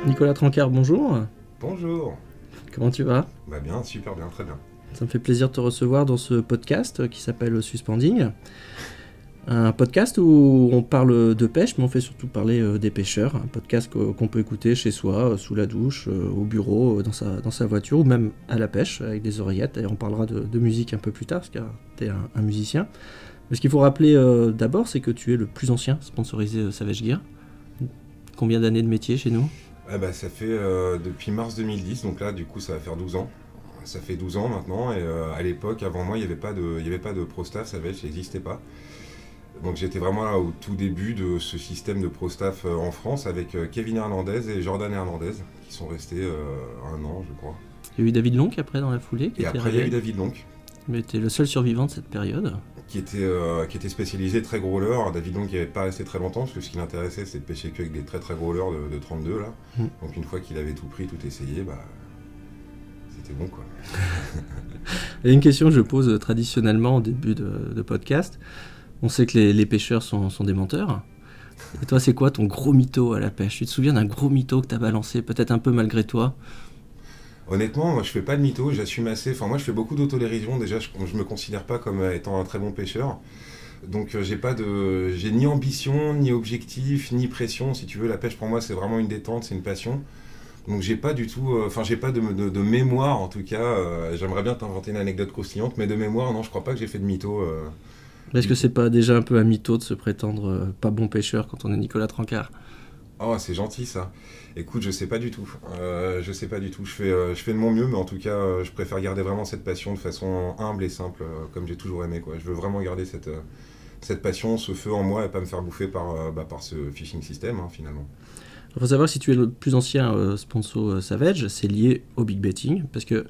Nicolas Trancard, bonjour. Bonjour. Comment tu vas? Bah bien, super bien, très bien. Ça me fait plaisir de te recevoir dans ce podcast qui s'appelle Suspending. Un podcast où on parle de pêche, mais on fait surtout parler des pêcheurs. Un podcast qu'on peut écouter chez soi, sous la douche, au bureau, dans sa voiture, ou même à la pêche, avec des oreillettes. Et on parlera de musique un peu plus tard, parce que tu es un musicien. Mais ce qu'il faut rappeler d'abord, c'est que tu es le plus ancien sponsorisé Savage Gear. Combien d'années de métier chez nous? Ah bah ça fait depuis mars 2010, donc là du coup ça va faire 12 ans. Ça fait 12 ans maintenant et à l'époque, avant moi, il y avait pas de ProStaff, ça n'existait pas. Donc j'étais vraiment là au tout début de ce système de ProStaff en France avec Kevin Hernandez et Jordan Hernandez qui sont restés un an je crois. Il y a eu David Lonk après dans la foulée qui Et était après il y a eu arrivé. David Lonk Mais tu es le seul survivant de cette période. qui était spécialisé très gros leurre. David Long qui n'avait pas resté très longtemps parce que ce qui l'intéressait c'est de pêcher que avec des très très gros leurres de 32 là. Mm. Donc une fois qu'il avait tout pris, tout essayé, bah c'était bon quoi. Il y a une question que je pose traditionnellement au début de podcast. On sait que les pêcheurs sont des menteurs. Et toi, c'est quoi ton gros mytho à la pêche? Tu te souviens d'un gros mytho que tu as balancé, peut-être un peu malgré toi? Honnêtement, moi je fais pas de mytho, j'assume assez. Enfin moi je fais beaucoup d'autodérision déjà, je me considère pas comme étant un très bon pêcheur. Donc j'ai ni ambition, ni objectif, ni pression. Si tu veux, la pêche pour moi c'est vraiment une détente, c'est une passion. Donc j'ai pas du tout, j'ai pas de mémoire en tout cas. J'aimerais bien t'inventer une anecdote croustillante, mais de mémoire, non, je crois pas que j'ai fait de mytho. Est-ce que c'est pas déjà un peu un mytho de se prétendre pas bon pêcheur quand on est Nicolas Trancard? Oh, c'est gentil ça. Écoute, je sais pas du tout. Je sais pas du tout. Je fais de mon mieux, mais en tout cas, je préfère garder vraiment cette passion de façon humble et simple, comme j'ai toujours aimé, quoi. Je veux vraiment garder cette passion, ce feu en moi, et pas me faire bouffer par ce phishing system, hein, finalement. Il faut savoir que si tu es le plus ancien sponsor Savage, c'est lié au big betting, parce que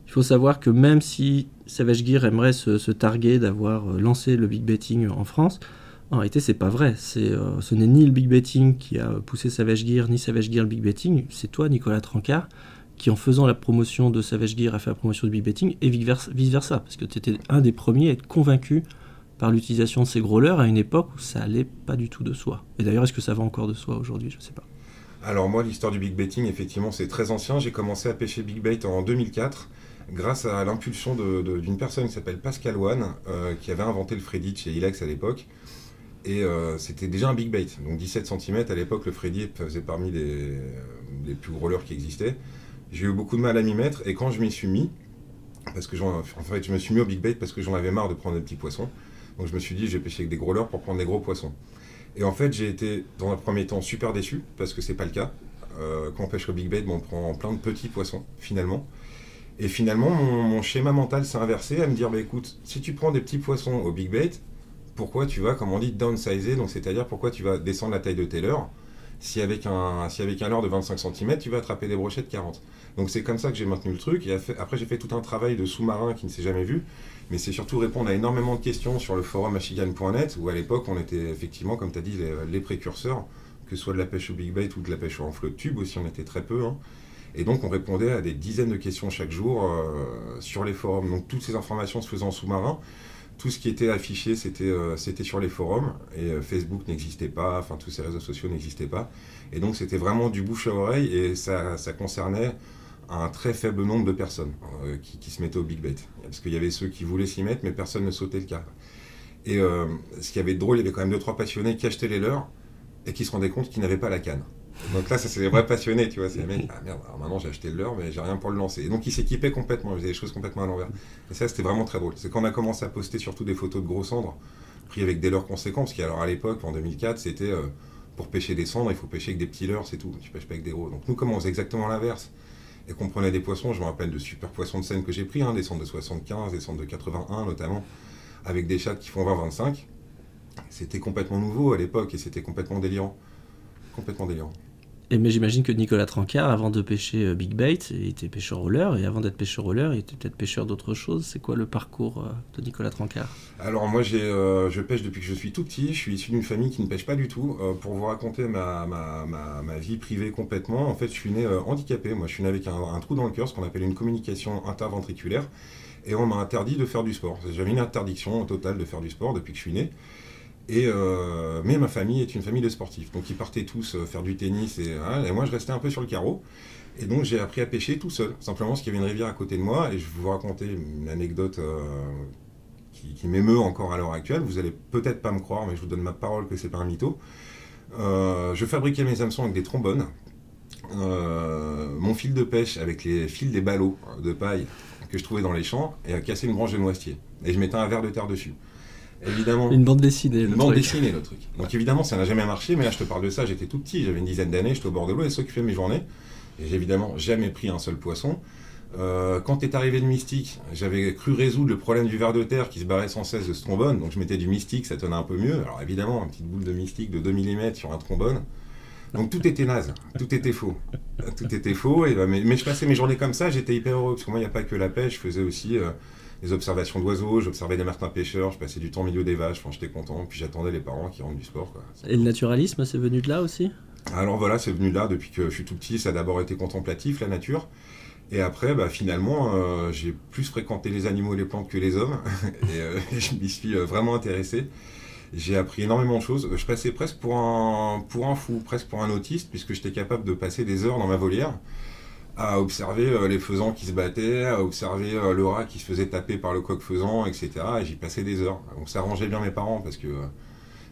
il faut savoir que même si Savage Gear aimerait se targuer d'avoir lancé le big betting en France, en réalité c'est pas vrai. Ce n'est ni le big betting qui a poussé Savage Gear, ni Savage Gear le big betting. C'est toi, Nicolas Trancard, qui en faisant la promotion de Savage Gear a fait la promotion du big betting, et vice-versa, parce que tu étais un des premiers à être convaincu par l'utilisation de ces gros leurres à une époque où ça allait pas du tout de soi. Et d'ailleurs, est-ce que ça va encore de soi aujourd'hui? Je sais pas. Alors moi, l'histoire du big baiting, effectivement, c'est très ancien. J'ai commencé à pêcher big bait en 2004 grâce à l'impulsion d'une personne qui s'appelle Pascal One, qui avait inventé le Freddy chez Ilex à l'époque. Et c'était déjà un big bait, donc 17 cm à l'époque, le Freddy faisait parmi les plus gros leurres qui existaient. J'ai eu beaucoup de mal à m'y mettre, et quand je m'y suis mis, je me suis mis au big bait parce que j'en avais marre de prendre des petits poissons. Donc je me suis dit, je vais pêcher avec des gros leurres pour prendre des gros poissons. Et en fait, j'ai été, dans un premier temps, super déçu, parce que c'est pas le cas. Quand on pêche au big bait, on prend plein de petits poissons, finalement. Et finalement, mon schéma mental s'est inversé à me dire, bah écoute, si tu prends des petits poissons au big bait, pourquoi tu vas, comme on dit, downsizer, donc c'est-à-dire pourquoi tu vas descendre la taille de tes leurres, si avec un leurre de 25 cm, tu vas attraper des brochets de 40. Donc c'est comme ça que j'ai maintenu le truc, et après j'ai fait tout un travail de sous-marin qui ne s'est jamais vu, mais c'est surtout répondre à énormément de questions sur le forum achigan.net, où à l'époque on était effectivement, comme tu as dit, les précurseurs, que ce soit de la pêche au big bait ou de la pêche en flotte tube aussi, on était très peu, hein. Et donc on répondait à des dizaines de questions chaque jour sur les forums. Donc toutes ces informations se faisaient en sous-marin. Tout ce qui était affiché, c'était sur les forums, et Facebook n'existait pas, enfin tous ces réseaux sociaux n'existaient pas. Et donc c'était vraiment du bouche à oreille, et ça concernait un très faible nombre de personnes qui se mettaient au big bait. Parce qu'il y avait ceux qui voulaient s'y mettre, mais personne ne sautait le cas. Et ce qui avait de drôle, il y avait quand même 2-3 passionnés qui achetaient les leurs, et qui se rendaient compte qu'ils n'avaient pas la canne. Donc là, ça c'est les vrais passionnés, tu vois, c'est les mecs, ah merde, alors maintenant j'ai acheté le leurre, mais j'ai rien pour le lancer. Et donc ils s'équipaient complètement, ils faisaient des choses complètement à l'envers. Et ça c'était vraiment très drôle. C'est quand on a commencé à poster surtout des photos de gros cendres, pris avec des leurres conséquents, parce qu'alors à l'époque, en 2004, c'était pour pêcher des cendres, il faut pêcher avec des petits leurres, c'est tout, tu pêches pas avec des gros. Donc nous, comment on faisait exactement l'inverse, et qu'on prenait des poissons, je me rappelle de super poissons de Seine que j'ai pris, hein, des cendres de 75, des cendres de 81 notamment, avec des chattes qui font 20-25. C'était complètement nouveau à l'époque, et c'était complètement délirant. Complètement délirant. Mais j'imagine que Nicolas Trancard, avant de pêcher Big Bait, il était pêcheur au leurre, et avant d'être pêcheur au leurre, il était peut-être pêcheur d'autre chose. C'est quoi le parcours de Nicolas Trancard? Alors moi je pêche depuis que je suis tout petit, je suis issu d'une famille qui ne pêche pas du tout. Pour vous raconter ma vie privée complètement, en fait je suis né handicapé, moi je suis né avec un trou dans le cœur, ce qu'on appelle une communication interventriculaire, et on m'a interdit de faire du sport. J'avais une interdiction totale de faire du sport depuis que je suis né. Mais ma famille est une famille de sportifs. Donc ils partaient tous faire du tennis et moi je restais un peu sur le carreau. Et donc j'ai appris à pêcher tout seul, simplement parce qu'il y avait une rivière à côté de moi. Et je vais vous raconter une anecdote qui m'émeut encore à l'heure actuelle. Vous allez peut-être pas me croire, mais je vous donne ma parole que c'est pas un mytho. Je fabriquais mes hameçons avec des trombones. Mon fil de pêche avec les fils des ballots de paille que je trouvais dans les champs et a cassé une branche de noisetier. Et je mettais un verre de terre dessus. Évidemment, une bande dessinée, une bande dessinée, le truc. Donc évidemment, ça n'a jamais marché, mais là, je te parle de ça, j'étais tout petit, j'avais une dizaine d'années, j'étais au bord de l'eau et ça occupait mes journées. Et j'ai évidemment jamais pris un seul poisson. Quand est arrivé le mystique, j'avais cru résoudre le problème du ver de terre qui se barrait sans cesse de ce trombone, donc je mettais du mystique, ça tenait un peu mieux. Alors évidemment, une petite boule de mystique de 2 mm sur un trombone. Donc tout était naze, tout était faux. Tout était faux, mais je passais mes journées comme ça, j'étais hyper heureux, parce que moi, il n'y a pas que la pêche, je faisais aussi des observations d'oiseaux, j'observais des martins pêcheurs, je passais du temps au milieu des vaches, enfin, j'étais content, puis j'attendais les parents qui rentrent du sport, quoi. Et le naturalisme, c'est venu de là aussi? Alors voilà, c'est venu de là depuis que je suis tout petit, ça a d'abord été contemplatif, la nature. Et après, finalement, j'ai plus fréquenté les animaux et les plantes que les hommes, et je m'y suis vraiment intéressé. J'ai appris énormément de choses. Je passais presque pour un fou, presque pour un autiste, puisque j'étais capable de passer des heures dans ma volière à observer les faisans qui se battaient, à observer le rat qui se faisait taper par le coq-faisan, etc. Et j'y passais des heures. Donc ça arrangeait bien mes parents, parce que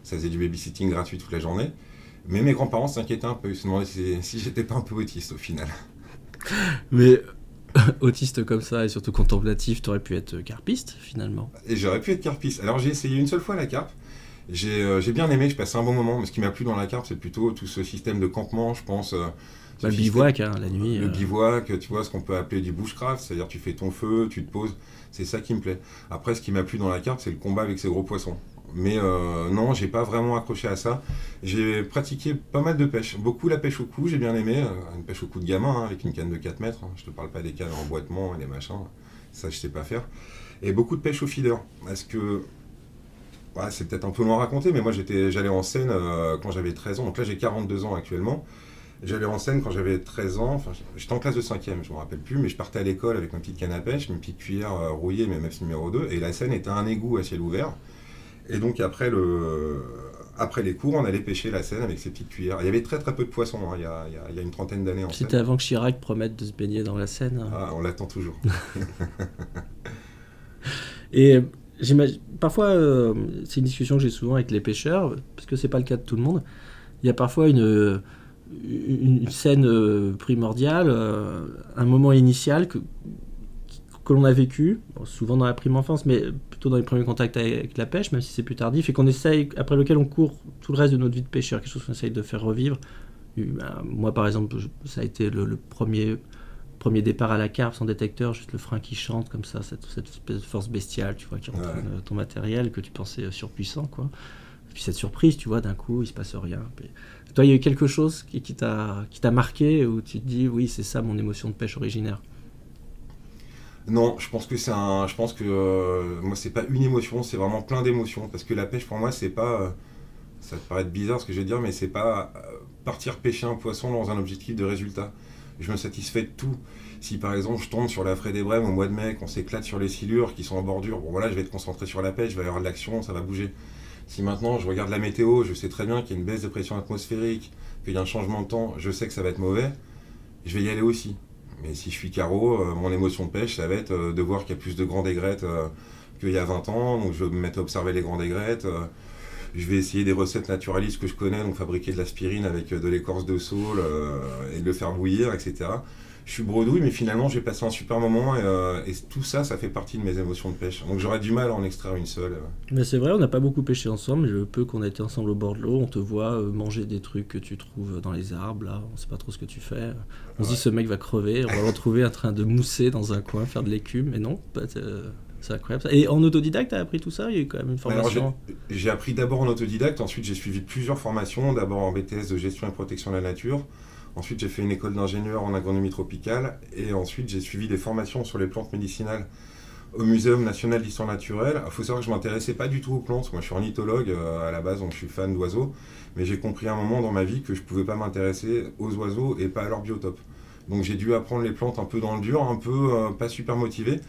ça faisait du babysitting gratuit toute la journée. Mais mes grands-parents s'inquiétaient un peu, ils se demandaient si j'étais pas un peu autiste au final. Mais autiste comme ça, et surtout contemplatif, t'aurais pu être carpiste, finalement. Et j'aurais pu être carpiste. Alors j'ai essayé une seule fois la carpe. J'ai bien aimé, je passais un bon moment, mais ce qui m'a plu dans la carpe, c'est plutôt tout ce système de campement, je pense. Le bivouac, hein, la nuit. Le bivouac, tu vois, ce qu'on peut appeler du bushcraft, c'est-à-dire tu fais ton feu, tu te poses, c'est ça qui me plaît. Après, ce qui m'a plu dans la carpe, c'est le combat avec ces gros poissons. Mais non, j'ai pas vraiment accroché à ça. J'ai pratiqué pas mal de pêche, beaucoup la pêche au cou, j'ai bien aimé, une pêche au cou de gamin, hein, avec une canne de 4 mètres, hein. Je te parle pas des cannes en emboîtement et des machins, ça je sais pas faire. Et beaucoup de pêche au feeder, parce que ouais, c'est peut-être un peu loin à raconter, mais moi j'allais en Seine quand j'avais 13 ans. Donc là j'ai 42 ans actuellement. J'allais en Seine quand j'avais 13 ans. Enfin, j'étais en classe de 5e, je ne me rappelle plus, mais je partais à l'école avec ma petite canne à pêche, une petite cuillère rouillée, mes MF numéro 2. Et la Seine était un égout à ciel ouvert. Et donc après les cours, on allait pêcher la Seine avec ces petites cuillères. Il y avait très très peu de poissons, hein, il y a une trentaine d'années en Seine. C'était avant que Chirac promette de se baigner dans la Seine. Ah, on l'attend toujours. Et parfois, c'est une discussion que j'ai souvent avec les pêcheurs, parce que c'est pas le cas de tout le monde. Il y a parfois une scène primordiale, un moment initial que l'on a vécu, souvent dans la prime enfance, mais plutôt dans les premiers contacts avec la pêche, même si c'est plus tardif, et qu'on essaye, après lequel on court tout le reste de notre vie de pêcheur, quelque chose qu'on essaye de faire revivre. Moi, par exemple, ça a été le premier départ à la carpe sans détecteur, juste le frein qui chante comme ça, cette espèce de force bestiale, tu vois, qui entraîne ton matériel que tu pensais surpuissant, quoi. Et puis cette surprise, tu vois, d'un coup, il se passe rien. Puis, toi, il y a eu quelque chose qui t'a marqué, où tu te dis, oui, c'est ça mon émotion de pêche originaire? Non, je pense que moi, c'est pas une émotion, c'est vraiment plein d'émotions. Parce que la pêche, pour moi, c'est pas... ça te paraît bizarre ce que je vais dire, mais c'est pas partir pêcher un poisson dans un objectif de résultat. Je me satisfais de tout. Si par exemple je tombe sur la Fraie des Brèmes au mois de mai, qu'on s'éclate sur les silures qui sont en bordure, bon voilà, je vais être concentré sur la pêche, il va y avoir de l'action, ça va bouger. Si maintenant je regarde la météo, je sais très bien qu'il y a une baisse de pression atmosphérique, qu'il y a un changement de temps, je sais que ça va être mauvais, je vais y aller aussi. Mais si je suis carreau, mon émotion de pêche, ça va être de voir qu'il y a plus de grands aigrettes qu'il y a 20 ans, donc je vais me mettre à observer les grands aigrettes. Je vais essayer des recettes naturalistes que je connais, donc fabriquer de l'aspirine avec de l'écorce de saule et de le faire bouillir, etc. Je suis bredouille, mais finalement j'ai passé un super moment et tout ça, ça fait partie de mes émotions de pêche. Donc j'aurais du mal à en extraire une seule. Mais c'est vrai, on n'a pas beaucoup pêché ensemble, mais le peu qu'on a été ensemble au bord de l'eau, on te voit manger des trucs que tu trouves dans les arbres, là, on sait pas trop ce que tu fais. On se dit ce mec va crever, on va le retrouver en train de mousser dans un coin, faire de l'écume, mais non, c'est incroyable ça. Et en autodidacte, t'as appris tout ça? Il y a eu quand même une formation? Alors, j'ai appris d'abord en autodidacte, ensuite j'ai suivi plusieurs formations, d'abord en BTS de gestion et protection de la nature, ensuite j'ai fait une école d'ingénieur en agronomie tropicale, et ensuite j'ai suivi des formations sur les plantes médicinales au Muséum national d'histoire naturelle. Il faut savoir que je ne m'intéressais pas du tout aux plantes, moi je suis ornithologue à la base, donc je suis fan d'oiseaux, mais j'ai compris à un moment dans ma vie que je ne pouvais pas m'intéresser aux oiseaux et pas à leur biotope. Donc j'ai dû apprendre les plantes un peu dans le dur, un peu pas super motivé.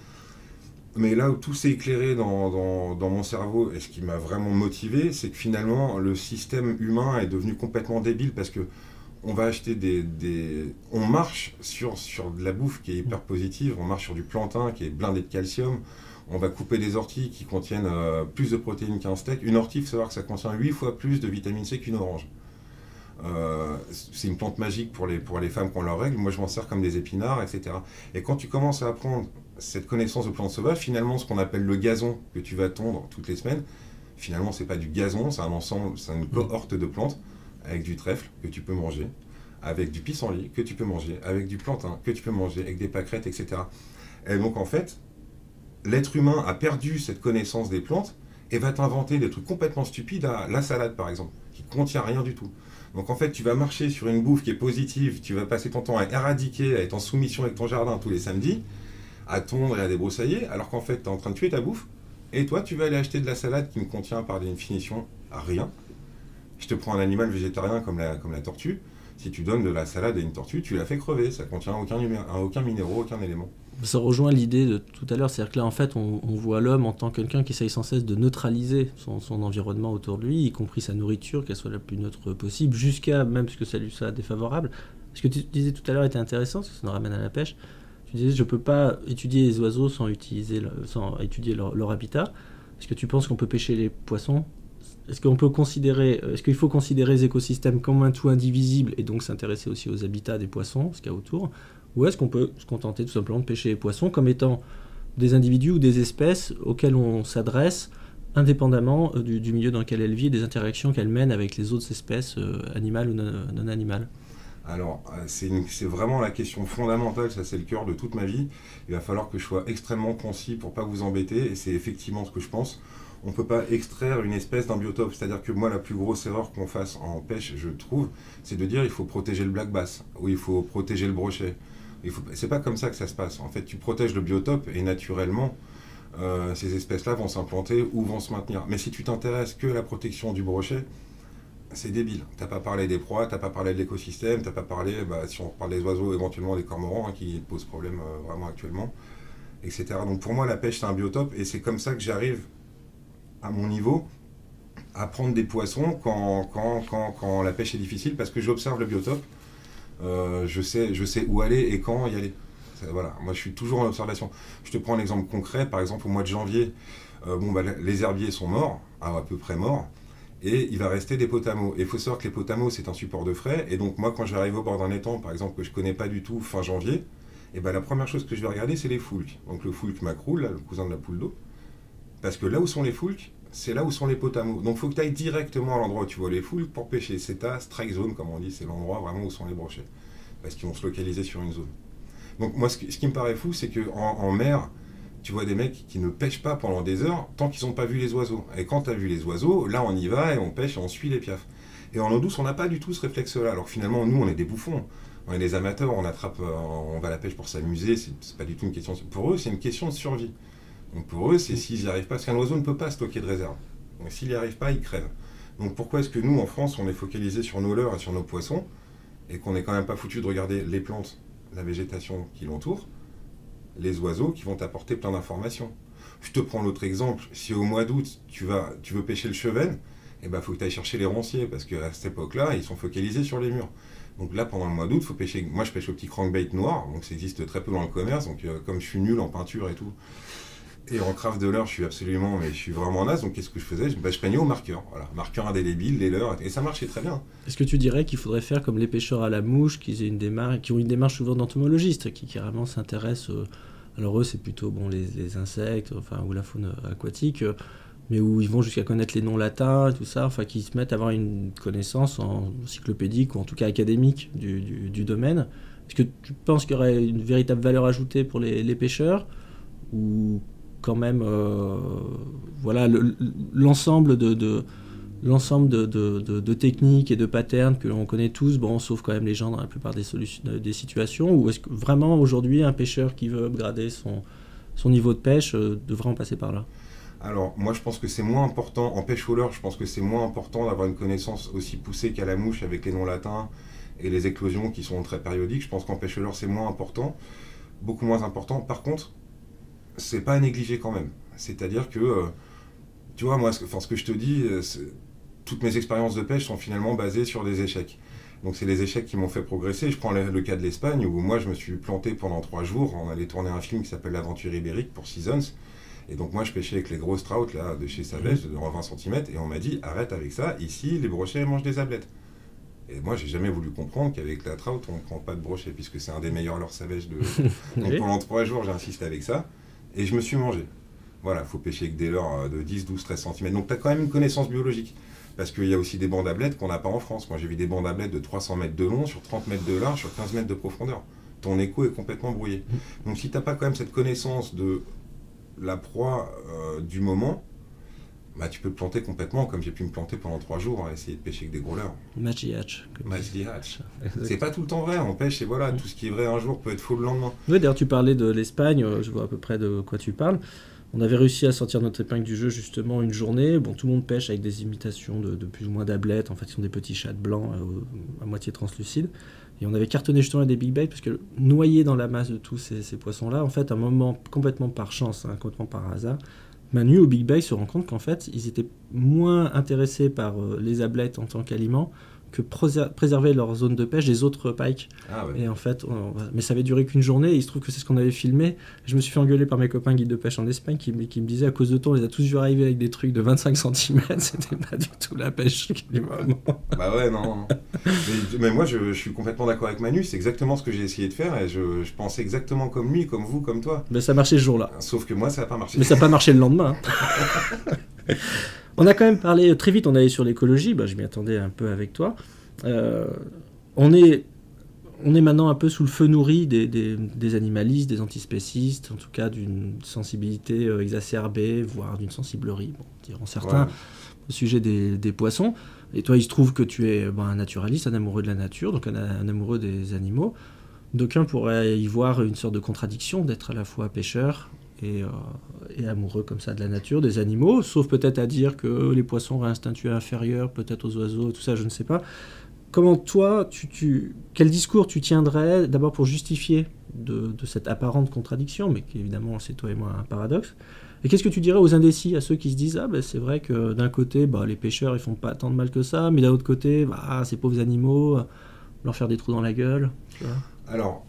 Mais là où tout s'est éclairé dans mon cerveau, et ce qui m'a vraiment motivé, c'est que finalement, le système humain est devenu complètement débile parce que on va acheter on marche sur de la bouffe qui est hyper positive, on marche sur du plantain qui est blindé de calcium, on va couper des orties qui contiennent plus de protéines qu'un steak. Une ortie, il faut savoir que ça contient 8 fois plus de vitamine C qu'une orange. C'est une plante magique pour les femmes qui ont leurs règles. Moi, je m'en sers comme des épinards, etc. Et quand tu commences à apprendre cette connaissance de plantes sauvages, finalement, ce qu'on appelle le gazon que tu vas tondre toutes les semaines, finalement, c'est pas du gazon, c'est un ensemble, c'est une cohorte de plantes avec du trèfle que tu peux manger, avec du pissenlit que tu peux manger, avec du plantain que tu peux manger, avec des pâquerettes, etc. Et donc, en fait, l'être humain a perdu cette connaissance des plantes et va t'inventer des trucs complètement stupides, la salade, par exemple, qui contient rien du tout. Donc en fait, tu vas marcher sur une bouffe qui est positive, tu vas passer ton temps à éradiquer, à être en soumission avec ton jardin tous les samedis, à tondre et à débroussailler, alors qu'en fait, tu es en train de tuer ta bouffe, et toi, tu vas aller acheter de la salade qui ne contient par définition rien. Je te prends un animal végétarien comme la tortue, si tu donnes de la salade à une tortue, tu la fais crever, ça ne contient aucun minéraux, aucun élément. Ça rejoint l'idée de tout à l'heure, c'est-à-dire que là, en fait, on voit l'homme en tant que quelqu'un qui essaye sans cesse de neutraliser son environnement autour de lui, y compris sa nourriture, qu'elle soit la plus neutre possible, jusqu'à même ce que ça lui soit défavorable. Ce que tu disais tout à l'heure était intéressant, parce que ça nous ramène à la pêche. Tu disais, je ne peux pas étudier les oiseaux sans étudier leur habitat. Est-ce que tu penses qu'on peut pêcher les poissons ? Est-ce qu'il faut considérer les écosystèmes comme un tout indivisible et donc s'intéresser aussi aux habitats des poissons, ce qu'il y a autour ? Ou est-ce qu'on peut se contenter tout simplement de pêcher les poissons comme étant des individus ou des espèces auxquelles on s'adresse indépendamment du milieu dans lequel elles vivent et des interactions qu'elles mènent avec les autres espèces animales ou non animales ? Alors, c'est vraiment la question fondamentale, ça c'est le cœur de toute ma vie. Il va falloir que je sois extrêmement concis pour ne pas vous embêter, et c'est effectivement ce que je pense. On ne peut pas extraire une espèce d'un biotope. C'est-à-dire que moi, la plus grosse erreur qu'on fasse en pêche, je trouve, c'est de dire il faut protéger le black bass, ou il faut protéger le brochet. C'est pas comme ça que ça se passe. En fait, tu protèges le biotope, et naturellement, ces espèces-là vont s'implanter ou vont se maintenir. Mais si tu t'intéresses que à la protection du brochet, c'est débile. T'as pas parlé des proies, t'as pas parlé de l'écosystème, t'as pas parlé, si on parle des oiseaux, éventuellement des cormorans, hein, qui posent problème vraiment actuellement, etc. Donc pour moi, la pêche, c'est un biotope, et c'est comme ça que j'arrive, à mon niveau, à prendre des poissons quand la pêche est difficile, parce que j'observe le biotope, je sais où aller et quand y aller. Voilà, moi je suis toujours en observation. Je te prends un exemple concret, par exemple au mois de janvier, les herbiers sont morts, à peu près morts, et il va rester des potamots. Et il faut savoir que les potamots, c'est un support de frais, et donc moi quand j'arrive au bord d'un étang, par exemple, que je connais pas du tout, fin janvier, et ben la première chose que je vais regarder, c'est les foulques. Donc le foulque macroule, le cousin de la poule d'eau, parce que là où sont les foulques, c'est là où sont les potamots. Donc il faut que tu ailles directement à l'endroit où tu vois les foulques pour pêcher. C'est ta strike zone, comme on dit, c'est l'endroit vraiment où sont les brochets, parce qu'ils vont se localiser sur une zone. Donc moi, ce qui me paraît fou, c'est qu'en mer, tu vois des mecs qui ne pêchent pas pendant des heures tant qu'ils n'ont pas vu les oiseaux. Et quand tu as vu les oiseaux, là on y va et on pêche et on suit les piafs. Et en eau douce, on n'a pas du tout ce réflexe-là. Alors finalement, nous, on est des bouffons. On est des amateurs, on attrape, on va à la pêche pour s'amuser. C'est pas du tout une question. Pour eux, c'est une question de survie. Donc pour eux, c'est s'ils n'y arrivent pas, parce qu'un oiseau ne peut pas stocker de réserve. Donc s'il n'y arrive pas, il crève. Donc pourquoi est-ce que nous, en France, on est focalisé sur nos leurres et sur nos poissons, et qu'on n'est quand même pas foutu de regarder les plantes, la végétation qui l'entoure, les oiseaux qui vont t'apporter plein d'informations. Je te prends l'autre exemple. Si au mois d'août, tu veux pêcher le chevenne, eh ben, faut que tu ailles chercher les ronciers, parce qu'à cette époque-là, ils sont focalisés sur les murs. Donc là, pendant le mois d'août, il faut pêcher. Moi, je pêche au petit crankbait noir, donc ça existe très peu dans le commerce. Donc, comme je suis nul en peinture et tout, et en craft de leurre, je suis vraiment naze. Donc, qu'est-ce que je faisais? Je peignais au marqueur. Voilà, marqueur indélébile, les leurres, et ça marchait très bien. Est-ce que tu dirais qu'il faudrait faire comme les pêcheurs à la mouche, qui ont une démarche souvent d'entomologiste, qui carrément s'intéressent. Alors eux, c'est plutôt les insectes, ou la faune aquatique, mais où ils vont jusqu'à connaître les noms latins et tout ça, qui se mettent à avoir une connaissance encyclopédique ou en tout cas académique du domaine. Est-ce que tu penses qu'il y aurait une véritable valeur ajoutée pour les pêcheurs, ou quand même l'ensemble de techniques et de patterns que l'on connaît tous, sauf quand même les gens dans la plupart des situations, ou est-ce que vraiment aujourd'hui un pêcheur qui veut upgrader son niveau de pêche devrait en passer par là? Alors, moi je pense que c'est moins important, en pêche au leurre, je pense que c'est moins important d'avoir une connaissance aussi poussée qu'à la mouche avec les noms latins et les éclosions qui sont très périodiques. Je pense qu'en pêche au leurre c'est moins important, beaucoup moins important. Par contre, c'est pas à négliger quand même. C'est-à-dire que, tu vois, moi, ce que je te dis, toutes mes expériences de pêche sont finalement basées sur des échecs. Donc c'est les échecs qui m'ont fait progresser. Je prends le cas de l'Espagne, où moi je me suis planté pendant 3 jours. On allait tourner un film qui s'appelle L'Aventure ibérique pour Seasons. Et donc moi je pêchais avec les grosses trout là, de chez Savage, de 20 cm, et on m'a dit arrête avec ça, ici les brochets mangent des ablettes. Et moi j'ai jamais voulu comprendre qu'avec la trout on ne prend pas de brochet, puisque c'est un des meilleurs leurres Savage de... Donc pendant 3 jours j'ai insisté avec ça, et je me suis mangé. Voilà, il faut pêcher avec des leurres de 10, 12, 13 cm. Donc tu as quand même une connaissance biologique. Parce qu'il y a aussi des bancs d'ablettes qu'on n'a pas en France. Moi j'ai vu des bancs d'ablettes de 300 mètres de long, sur 30 mètres de large, sur 15 mètres de profondeur. Ton écho est complètement brouillé. Donc si tu n'as pas quand même cette connaissance de la proie du moment, bah, tu peux te planter complètement, comme j'ai pu me planter pendant 3 jours à essayer de pêcher avec des gros leurres. Match the hatch. Match the hatch. C'est pas tout le temps vrai, on pêche et voilà, tout ce qui est vrai un jour peut être faux le lendemain. Oui, d'ailleurs tu parlais de l'Espagne, je vois à peu près de quoi tu parles. On avait réussi à sortir notre épingle du jeu justement une journée. Bon, tout le monde pêche avec des imitations de plus ou moins d'ablettes. En fait, ils sont des petits chats blancs à moitié translucides. Et on avait cartonné justement des big baits parce que noyés dans la masse de tous ces poissons-là, en fait, à un moment complètement par chance, hein, complètement par hasard, Manu au big bait se rend compte qu'en fait, ils étaient moins intéressés par les ablettes en tant qu'aliment que préserver leur zone de pêche des autres pikes. Ah ouais. Et en fait, mais ça avait duré qu'une journée, et il se trouve que c'est ce qu'on avait filmé. Je me suis fait engueuler par mes copains guides de pêche en Espagne qui me disaient à cause de toi, on les a tous vus arriver avec des trucs de 25 cm, c'était pas du tout la pêche du moment. Bah ouais, non. mais moi, je suis complètement d'accord avec Manu, c'est exactement ce que j'ai essayé de faire, et je pensais exactement comme lui, comme vous, comme toi. Ben, ça marchait ce jour-là. Sauf que moi, ça n'a pas marché. Mais ça n'a pas marché le lendemain. On a quand même parlé très vite, on allait sur l'écologie, je m'y attendais un peu avec toi. On est maintenant un peu sous le feu nourri des animalistes, des antispécistes, en tout cas d'une sensibilité exacerbée, voire d'une sensiblerie, diront certains, au sujet des poissons. Et toi, il se trouve que tu es un naturaliste, un amoureux de la nature, donc un amoureux des animaux. D'aucuns pourraient y voir une sorte de contradiction d'être à la fois pêcheur et amoureux comme ça de la nature, des animaux, sauf peut-être à dire que les poissons auraient un statut inférieur peut-être aux oiseaux, tout ça, je ne sais pas. Comment toi, quel discours tu tiendrais d'abord pour justifier de cette apparente contradiction, mais qui évidemment c'est toi et moi un paradoxe, et qu'est-ce que tu dirais aux indécis, à ceux qui se disent c'est vrai que d'un côté les pêcheurs ils font pas tant de mal que ça, mais d'un autre côté ces pauvres animaux, leur faire des trous dans la gueule, tu vois. Alors,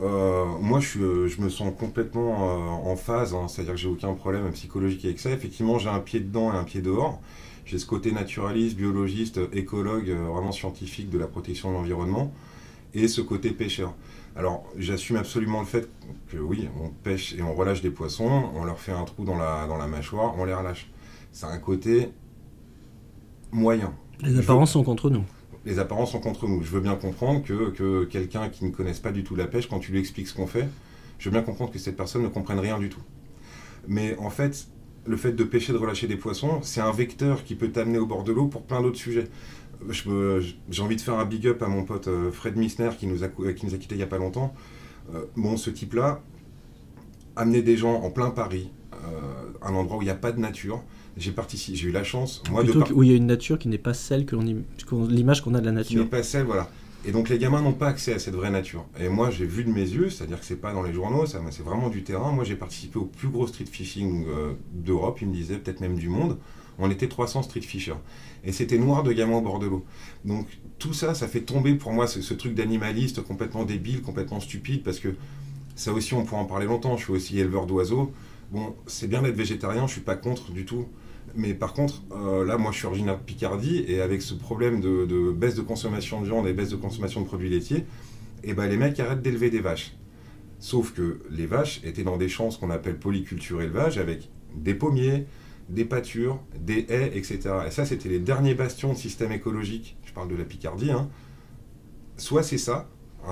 moi, je me sens complètement en phase, hein, c'est-à-dire que j'ai aucun problème psychologique avec ça. Effectivement, j'ai un pied dedans et un pied dehors. J'ai ce côté naturaliste, biologiste, écologue, vraiment scientifique de la protection de l'environnement, et ce côté pêcheur. Alors, j'assume absolument le fait que oui, on pêche et on relâche des poissons, on leur fait un trou dans la mâchoire, on les relâche. C'est un côté moyen. Les apparences sont contre nous. Les apparences sont contre nous. Je veux bien comprendre que quelqu'un qui ne connaisse pas du tout la pêche, quand tu lui expliques ce qu'on fait, je veux bien comprendre que cette personne ne comprenne rien du tout. Mais en fait, le fait de pêcher, de relâcher des poissons, c'est un vecteur qui peut t'amener au bord de l'eau pour plein d'autres sujets. J'ai envie de faire un big up à mon pote Fred Missner qui nous a quittés il n'y a pas longtemps. Ce type-là, amener des gens en plein Paris, un endroit où il n'y a pas de nature. J'ai eu la chance, moi, où il y a une nature qui n'est pas celle l'image qu'on a de la nature. Qui n'est pas celle, voilà. Et donc les gamins n'ont pas accès à cette vraie nature. Et moi, j'ai vu de mes yeux, c'est-à-dire que c'est pas dans les journaux, c'est vraiment du terrain. Moi, j'ai participé au plus gros street fishing d'Europe, il me disait, peut-être même du monde. On était 300 street fishers. Et c'était noir de gamins au bord de l'eau. Donc tout ça, ça fait tomber pour moi ce truc d'animaliste complètement débile, complètement stupide, parce que ça aussi, on pourrait en parler longtemps. Je suis aussi éleveur d'oiseaux. Bon, c'est bien d'être végétarien, je suis pas contre du tout. Mais par contre, là, moi, je suis originaire de Picardie, et avec ce problème de baisse de consommation de viande et baisse de consommation de produits laitiers, les mecs arrêtent d'élever des vaches. Sauf que les vaches étaient dans des champs, ce qu'on appelle polyculture élevage, avec des pommiers, des pâtures, des haies, etc. Et ça, c'était les derniers bastions de système écologique. Je parle de la Picardie. Hein. Soit c'est ça,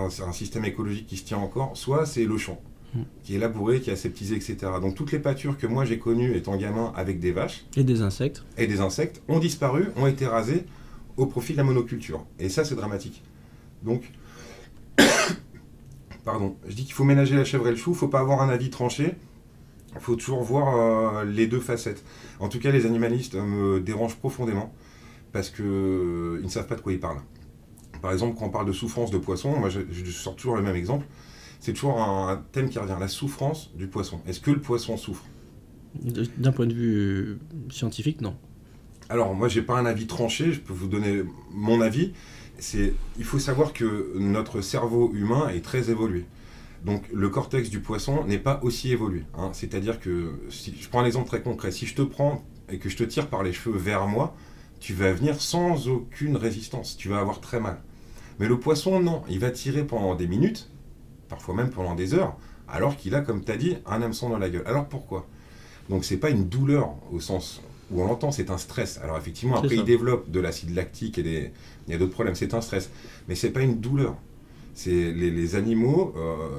c'est un système écologique qui se tient encore, soit c'est le champ, qui est labouré, qui est aseptisé, etc. Donc toutes les pâtures que moi j'ai connues étant gamin avec des vaches et des insectes ont disparu, ont été rasées au profit de la monoculture. Et ça, c'est dramatique. Donc, pardon, je dis qu'il faut ménager la chèvre et le chou, il ne faut pas avoir un avis tranché, il faut toujours voir les deux facettes. En tout cas, les animalistes me dérangent profondément parce qu'ils ne savent pas de quoi ils parlent. Par exemple, quand on parle de souffrance de poisson, moi je sors toujours le même exemple. C'est toujours un thème qui revient, la souffrance du poisson. Est-ce que le poisson souffre ? D'un point de vue scientifique, non. Alors, moi, j'ai pas un avis tranché, je peux vous donner mon avis. Il faut savoir que notre cerveau humain est très évolué. Donc, le cortex du poisson n'est pas aussi évolué. Hein. C'est-à-dire que, si je prends un exemple très concret, si je te prends et que je te tire par les cheveux vers moi, tu vas venir sans aucune résistance. Tu vas avoir très mal. Mais le poisson, non. Il va tirer pendant des minutes, parfois même pendant des heures, alors qu'il a, comme tu as dit, un hameçon dans la gueule. Alors pourquoi? Donc, c'est pas une douleur au sens où on l'entend, c'est un stress. Alors effectivement, après, il développe de l'acide lactique et il y a d'autres problèmes, c'est un stress. Mais c'est pas une douleur. Les animaux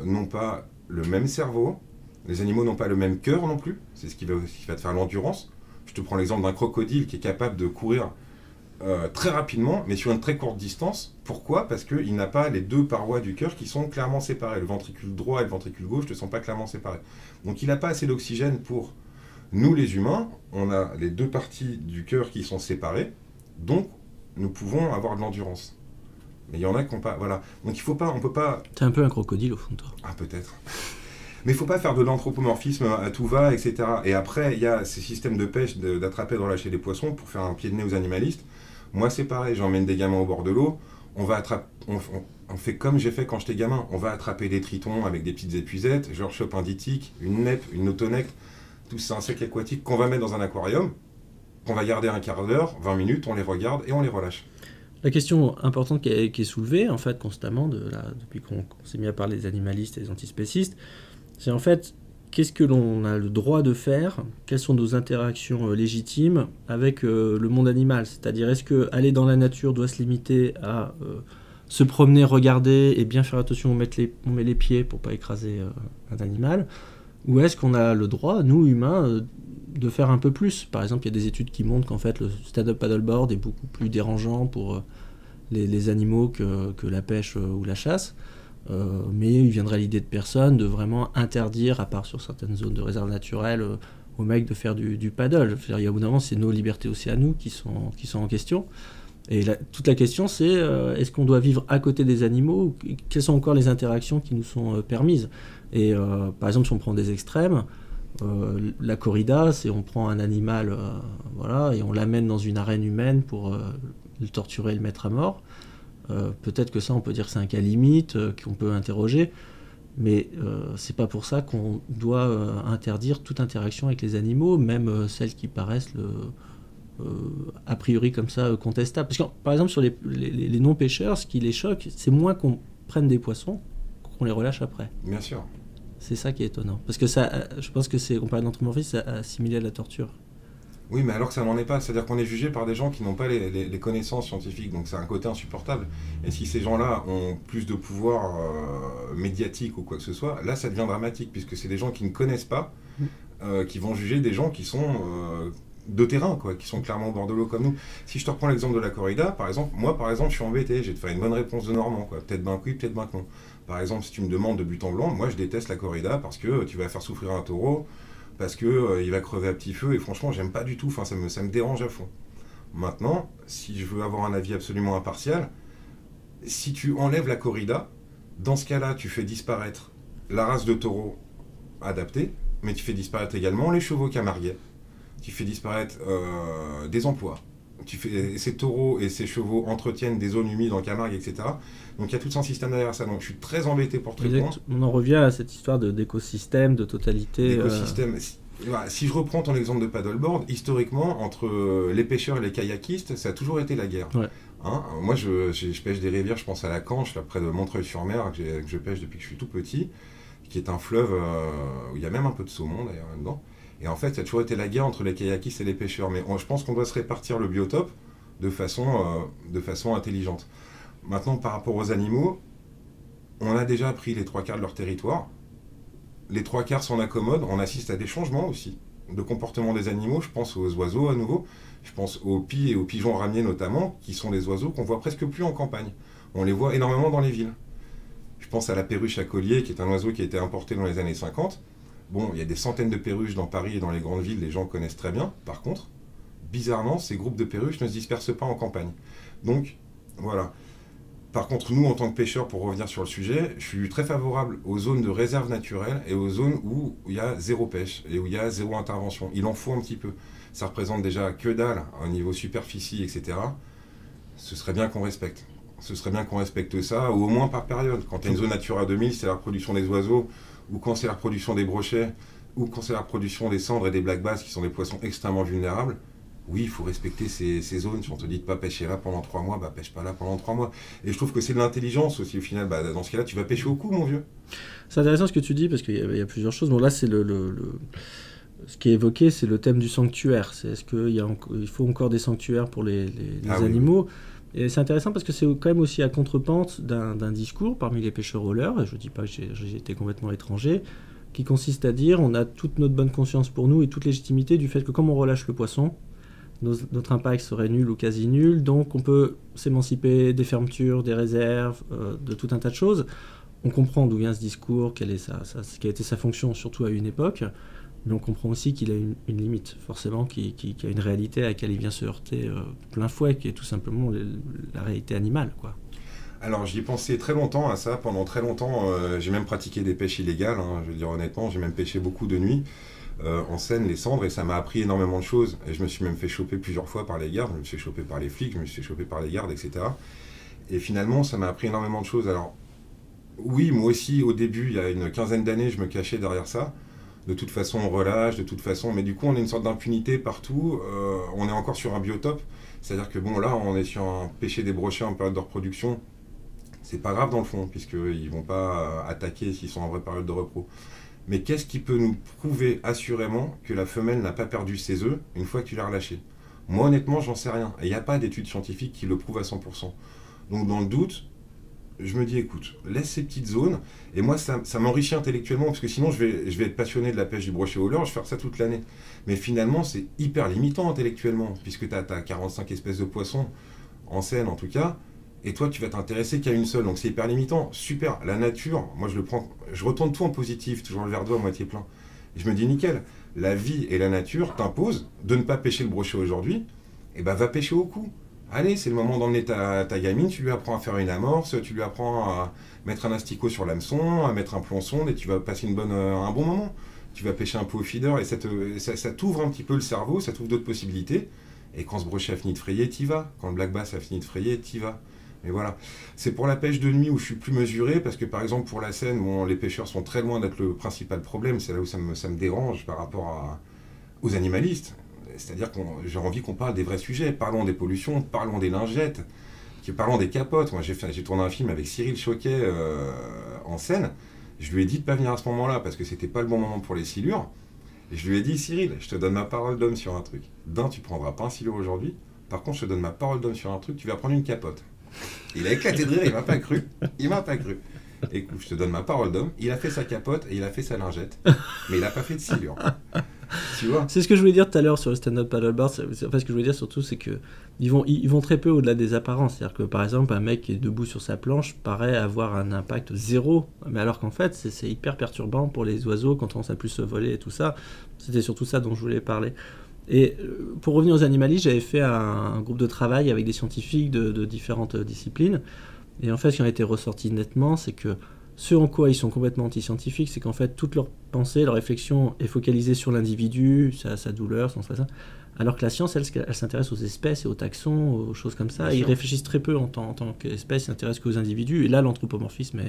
n'ont pas le même cerveau, les animaux n'ont pas le même cœur non plus, c'est ce qui va te faire l'endurance. Je te prends l'exemple d'un crocodile qui est capable de courir très rapidement, mais sur une très courte distance. Pourquoi? Parce qu'il n'a pas les deux parois du cœur qui sont clairement séparées. Le ventricule droit et le ventricule gauche ne sont pas clairement séparés. Donc il n'a pas assez d'oxygène pour... Nous, les humains, on a les deux parties du cœur qui sont séparées, donc nous pouvons avoir de l'endurance. Mais il y en a qui n'ont pas... Voilà. Donc il faut pas... On peut pas... T'es un peu un crocodile au fond de toi. Ah, peut-être. Mais il ne faut pas faire de l'anthropomorphisme à tout va, etc. Et après, il y a ces systèmes de pêche, d'attraper et de relâcher des poissons pour faire un pied de nez aux animalistes. Moi, c'est pareil, j'emmène des gamins au bord de l'eau, on fait comme j'ai fait quand j'étais gamin. On va attraper des tritons avec des petites épuisettes, je leur chope un dithyque, une nèpe, une autonecte, tous ces insectes aquatiques qu'on va mettre dans un aquarium, qu'on va garder un quart d'heure, 20 minutes, on les regarde et on les relâche. La question importante qui est soulevée, en fait, constamment, depuis qu'on s'est mis à parler des animalistes et des antispécistes, c'est en fait, qu'est-ce que l'on a le droit de faire? Quelles sont nos interactions légitimes avec le monde animal? C'est-à-dire, est-ce qu'aller dans la nature doit se limiter à se promener, regarder et bien faire attention où on met les pieds pour ne pas écraser un animal? Ou est-ce qu'on a le droit, nous humains, de faire un peu plus? Par exemple, il y a des études qui montrent qu'en fait, le stand-up paddleboard est beaucoup plus dérangeant pour les animaux que la pêche ou la chasse. Mais il viendrait l'idée de personne de vraiment interdire, à part sur certaines zones de réserve naturelle, aux mecs de faire du paddle. Il y a au bout d'un moment, c'est nos libertés aussi à nous qui sont en question. Et toute la question, c'est est-ce qu'on doit vivre à côté des animaux? Quelles sont encore les interactions qui nous sont permises? Et par exemple, si on prend des extrêmes, la corrida, c'est on prend un animal voilà, et on l'amène dans une arène humaine pour le torturer et le mettre à mort. Peut-être que ça, on peut dire que c'est un cas limite, qu'on peut interroger, mais c'est pas pour ça qu'on doit interdire toute interaction avec les animaux, même celles qui paraissent a priori comme ça contestables. Parce que, par exemple, sur les non-pêcheurs, ce qui les choque, c'est moins qu'on prenne des poissons qu'on les relâche après. Bien sûr. C'est ça qui est étonnant. Parce que ça, je pense que on parle d'anthropomorphisme, c'est assimilé à la torture. Oui, mais alors que ça n'en est pas. C'est-à-dire qu'on est jugé par des gens qui n'ont pas les connaissances scientifiques. Donc c'est un côté insupportable. Et si ces gens-là ont plus de pouvoir médiatique ou quoi que ce soit, là, ça devient dramatique, puisque c'est des gens qui ne connaissent pas, qui vont juger des gens qui sont de terrain, quoi, qui sont clairement au bord de l'eau comme nous. Si je te reprends l'exemple de la corrida, par exemple, moi, je suis embêté. Je vais te faire une bonne réponse de Normand, quoi. Peut-être ben oui, peut-être ben non. Par exemple, si tu me demandes de but en blanc, moi, je déteste la corrida parce que tu vas faire souffrir un taureau, parce que il va crever à petit feu, et franchement, j'aime pas du tout, enfin, ça me dérange à fond. Maintenant, si je veux avoir un avis absolument impartial, si tu enlèves la corrida, dans ce cas-là, tu fais disparaître la race de taureau adaptée, mais tu fais disparaître également les chevaux camarguais, tu fais disparaître des emplois. Ces taureaux et ces chevaux entretiennent des zones humides en Camargue, etc. Donc il y a tout un système derrière ça. Donc je suis très embêté pour te répondre. On en revient à cette histoire d'écosystème, de totalité. D'écosystème. Si je reprends ton exemple de paddleboard, historiquement, entre les pêcheurs et les kayakistes, ça a toujours été la guerre. Ouais. Hein, moi, je pêche des rivières, je pense à la Canche, là, près de Montreuil-sur-Mer, que je pêche depuis que je suis tout petit, qui est un fleuve où il y a même un peu de saumon, d'ailleurs, là-dedans. Et en fait, ça a toujours été la guerre entre les kayakistes et les pêcheurs. Mais je pense qu'on doit se répartir le biotope de façon intelligente. Maintenant, par rapport aux animaux, on a déjà pris les 3/4 de leur territoire. Les 3/4 s'en accommodent. On assiste à des changements aussi de comportement des animaux. Je pense aux oiseaux à nouveau. Je pense aux pies et aux pigeons ramiers notamment, qui sont des oiseaux qu'on voit presque plus en campagne. On les voit énormément dans les villes. Je pense à la perruche à collier, qui est un oiseau qui a été importé dans les années 50. Bon, il y a des centaines de perruches dans Paris et dans les grandes villes, les gens connaissent très bien. Par contre, bizarrement, ces groupes de perruches ne se dispersent pas en campagne. Donc, voilà. Par contre, nous, en tant que pêcheurs, pour revenir sur le sujet, je suis très favorable aux zones de réserve naturelle et aux zones où il y a zéro pêche et où il y a zéro intervention. Il en faut un petit peu. Ça représente déjà que dalle au niveau superficie, etc. Ce serait bien qu'on respecte. Ce serait bien qu'on respecte ça, ou au moins par période. Quand tu as une zone Natura 2000, c'est la reproduction des oiseaux, ou quand c'est la reproduction des brochets, ou quand c'est la reproduction des cendres et des black bass, qui sont des poissons extrêmement vulnérables. Oui, il faut respecter ces zones. Si on te dit de ne pas pêcher là pendant 3 mois, bah pêche pas là pendant 3 mois. Et je trouve que c'est de l'intelligence aussi au final. Bah, dans ce cas-là, tu vas pêcher au coup, mon vieux. C'est intéressant ce que tu dis, parce qu'il y a plusieurs choses. Bon, là, c'est ce qui est évoqué, c'est le thème du sanctuaire. Est-ce qu'il faut encore des sanctuaires pour les animaux? Et c'est intéressant parce que c'est quand même aussi à contre-pente d'un discours parmi les pêcheurs au leurre, et je ne dis pas que j'ai été complètement étranger, qui consiste à dire on a toute notre bonne conscience pour nous et toute légitimité du fait que comme on relâche le poisson, notre impact serait nul ou quasi nul, donc on peut s'émanciper des fermetures, des réserves, de tout un tas de choses. On comprend d'où vient ce discours, quelle a été sa fonction, surtout à une époque, mais on comprend aussi qu'il a une limite, forcément, qui a une réalité à laquelle il vient se heurter plein fouet, qui est tout simplement la réalité animale, quoi. Alors j'y ai pensé très longtemps à ça, pendant très longtemps, j'ai même pratiqué des pêches illégales, hein, je veux dire honnêtement, j'ai même pêché beaucoup de nuit, en Seine, les cendres, et ça m'a appris énormément de choses, et je me suis même fait choper plusieurs fois par les gardes, je me suis fait choper par les flics, je me suis fait choper par les gardes, etc. Et finalement, ça m'a appris énormément de choses. Alors oui, moi aussi, au début, il y a une quinzaine d'années, je me cachais derrière ça. De toute façon, on relâche, de toute façon, mais du coup, on a une sorte d'impunité partout. On est encore sur un biotope, c'est-à-dire que bon, là, on est sur un pêcher des brochets en période de reproduction. C'est pas grave dans le fond, puisqu'ils vont pas attaquer s'ils sont en vraie période de repro. Mais qu'est-ce qui peut nous prouver assurément que la femelle n'a pas perdu ses œufs une fois que tu l'as relâché? Moi, honnêtement, j'en sais rien. Et il n'y a pas d'études scientifiques qui le prouvent à 100%. Donc, dans le doute, je me dis, écoute, laisse ces petites zones. Et moi, ça m'enrichit intellectuellement, parce que sinon, je vais être passionné de la pêche du brochet au leurre, je vais faire ça toute l'année. Mais finalement, c'est hyper limitant intellectuellement, puisque tu as 45 espèces de poissons, en Seine en tout cas, et toi, tu vas t'intéresser qu'à une seule. Donc, c'est hyper limitant. Super. La nature, moi, je retourne tout en positif, toujours le verre d'eau à moitié plein. Et je me dis, nickel, la vie et la nature t'imposent de ne pas pêcher le brochet aujourd'hui, et ben va pêcher au cou. Allez, c'est le moment d'emmener ta gamine, tu lui apprends à faire une amorce, tu lui apprends à mettre un asticot sur l'hameçon, à mettre un plomb sonde, et tu vas passer un bon moment. Tu vas pêcher un peu au feeder, et ça t'ouvre un petit peu le cerveau, ça t'ouvre d'autres possibilités. Et quand ce brochet a fini de frayer, t'y vas. Quand le black bass a fini de frayer, t'y vas. Mais voilà. C'est pour la pêche de nuit où je suis plus mesuré, parce que par exemple pour la Seine, bon, les pêcheurs sont très loin d'être le principal problème, c'est là où ça me dérange par rapport aux animalistes. C'est-à-dire que j'ai envie qu'on parle des vrais sujets. Parlons des pollutions, parlons des lingettes, parlons des capotes. Moi, j'ai tourné un film avec Cyril Choquet en Seine. Je lui ai dit de ne pas venir à ce moment-là parce que c'était pas le bon moment pour les silures. Et je lui ai dit, Cyril, je te donne ma parole d'homme sur un truc. Tu prendras pas un silure aujourd'hui. Par contre, je te donne ma parole d'homme sur un truc, tu vas prendre une capote. Il a éclaté de rire, il m'a pas cru. Il m'a pas cru. Écoute, je te donne ma parole d'homme. Il a fait sa capote et il a fait sa lingette. Mais il n'a pas fait de silure. Tu vois. C'est ce que je voulais dire tout à l'heure sur le stand-up paddleboard. Enfin, ce que je voulais dire surtout, c'est que ils vont très peu au-delà des apparences. C'est-à-dire que par exemple, un mec qui est debout sur sa planche paraît avoir un impact zéro, mais alors qu'en fait, c'est hyper perturbant pour les oiseaux quand on s'amuse se voler et tout ça. C'était surtout ça dont je voulais parler. Et pour revenir aux animalistes, j'avais fait un groupe de travail avec des scientifiques de différentes disciplines. Et en fait, ce qui en été ressorti nettement, c'est que ce en quoi ils sont complètement anti-scientifiques, c'est qu'en fait, toute leur pensée, leur réflexion est focalisée sur l'individu, sa douleur, son stress, alors que la science, elle s'intéresse aux espèces et aux taxons, aux choses comme ça. Et ils réfléchissent très peu en tant qu'espèce, ils s'intéressent qu'aux individus. Et là, l'anthropomorphisme,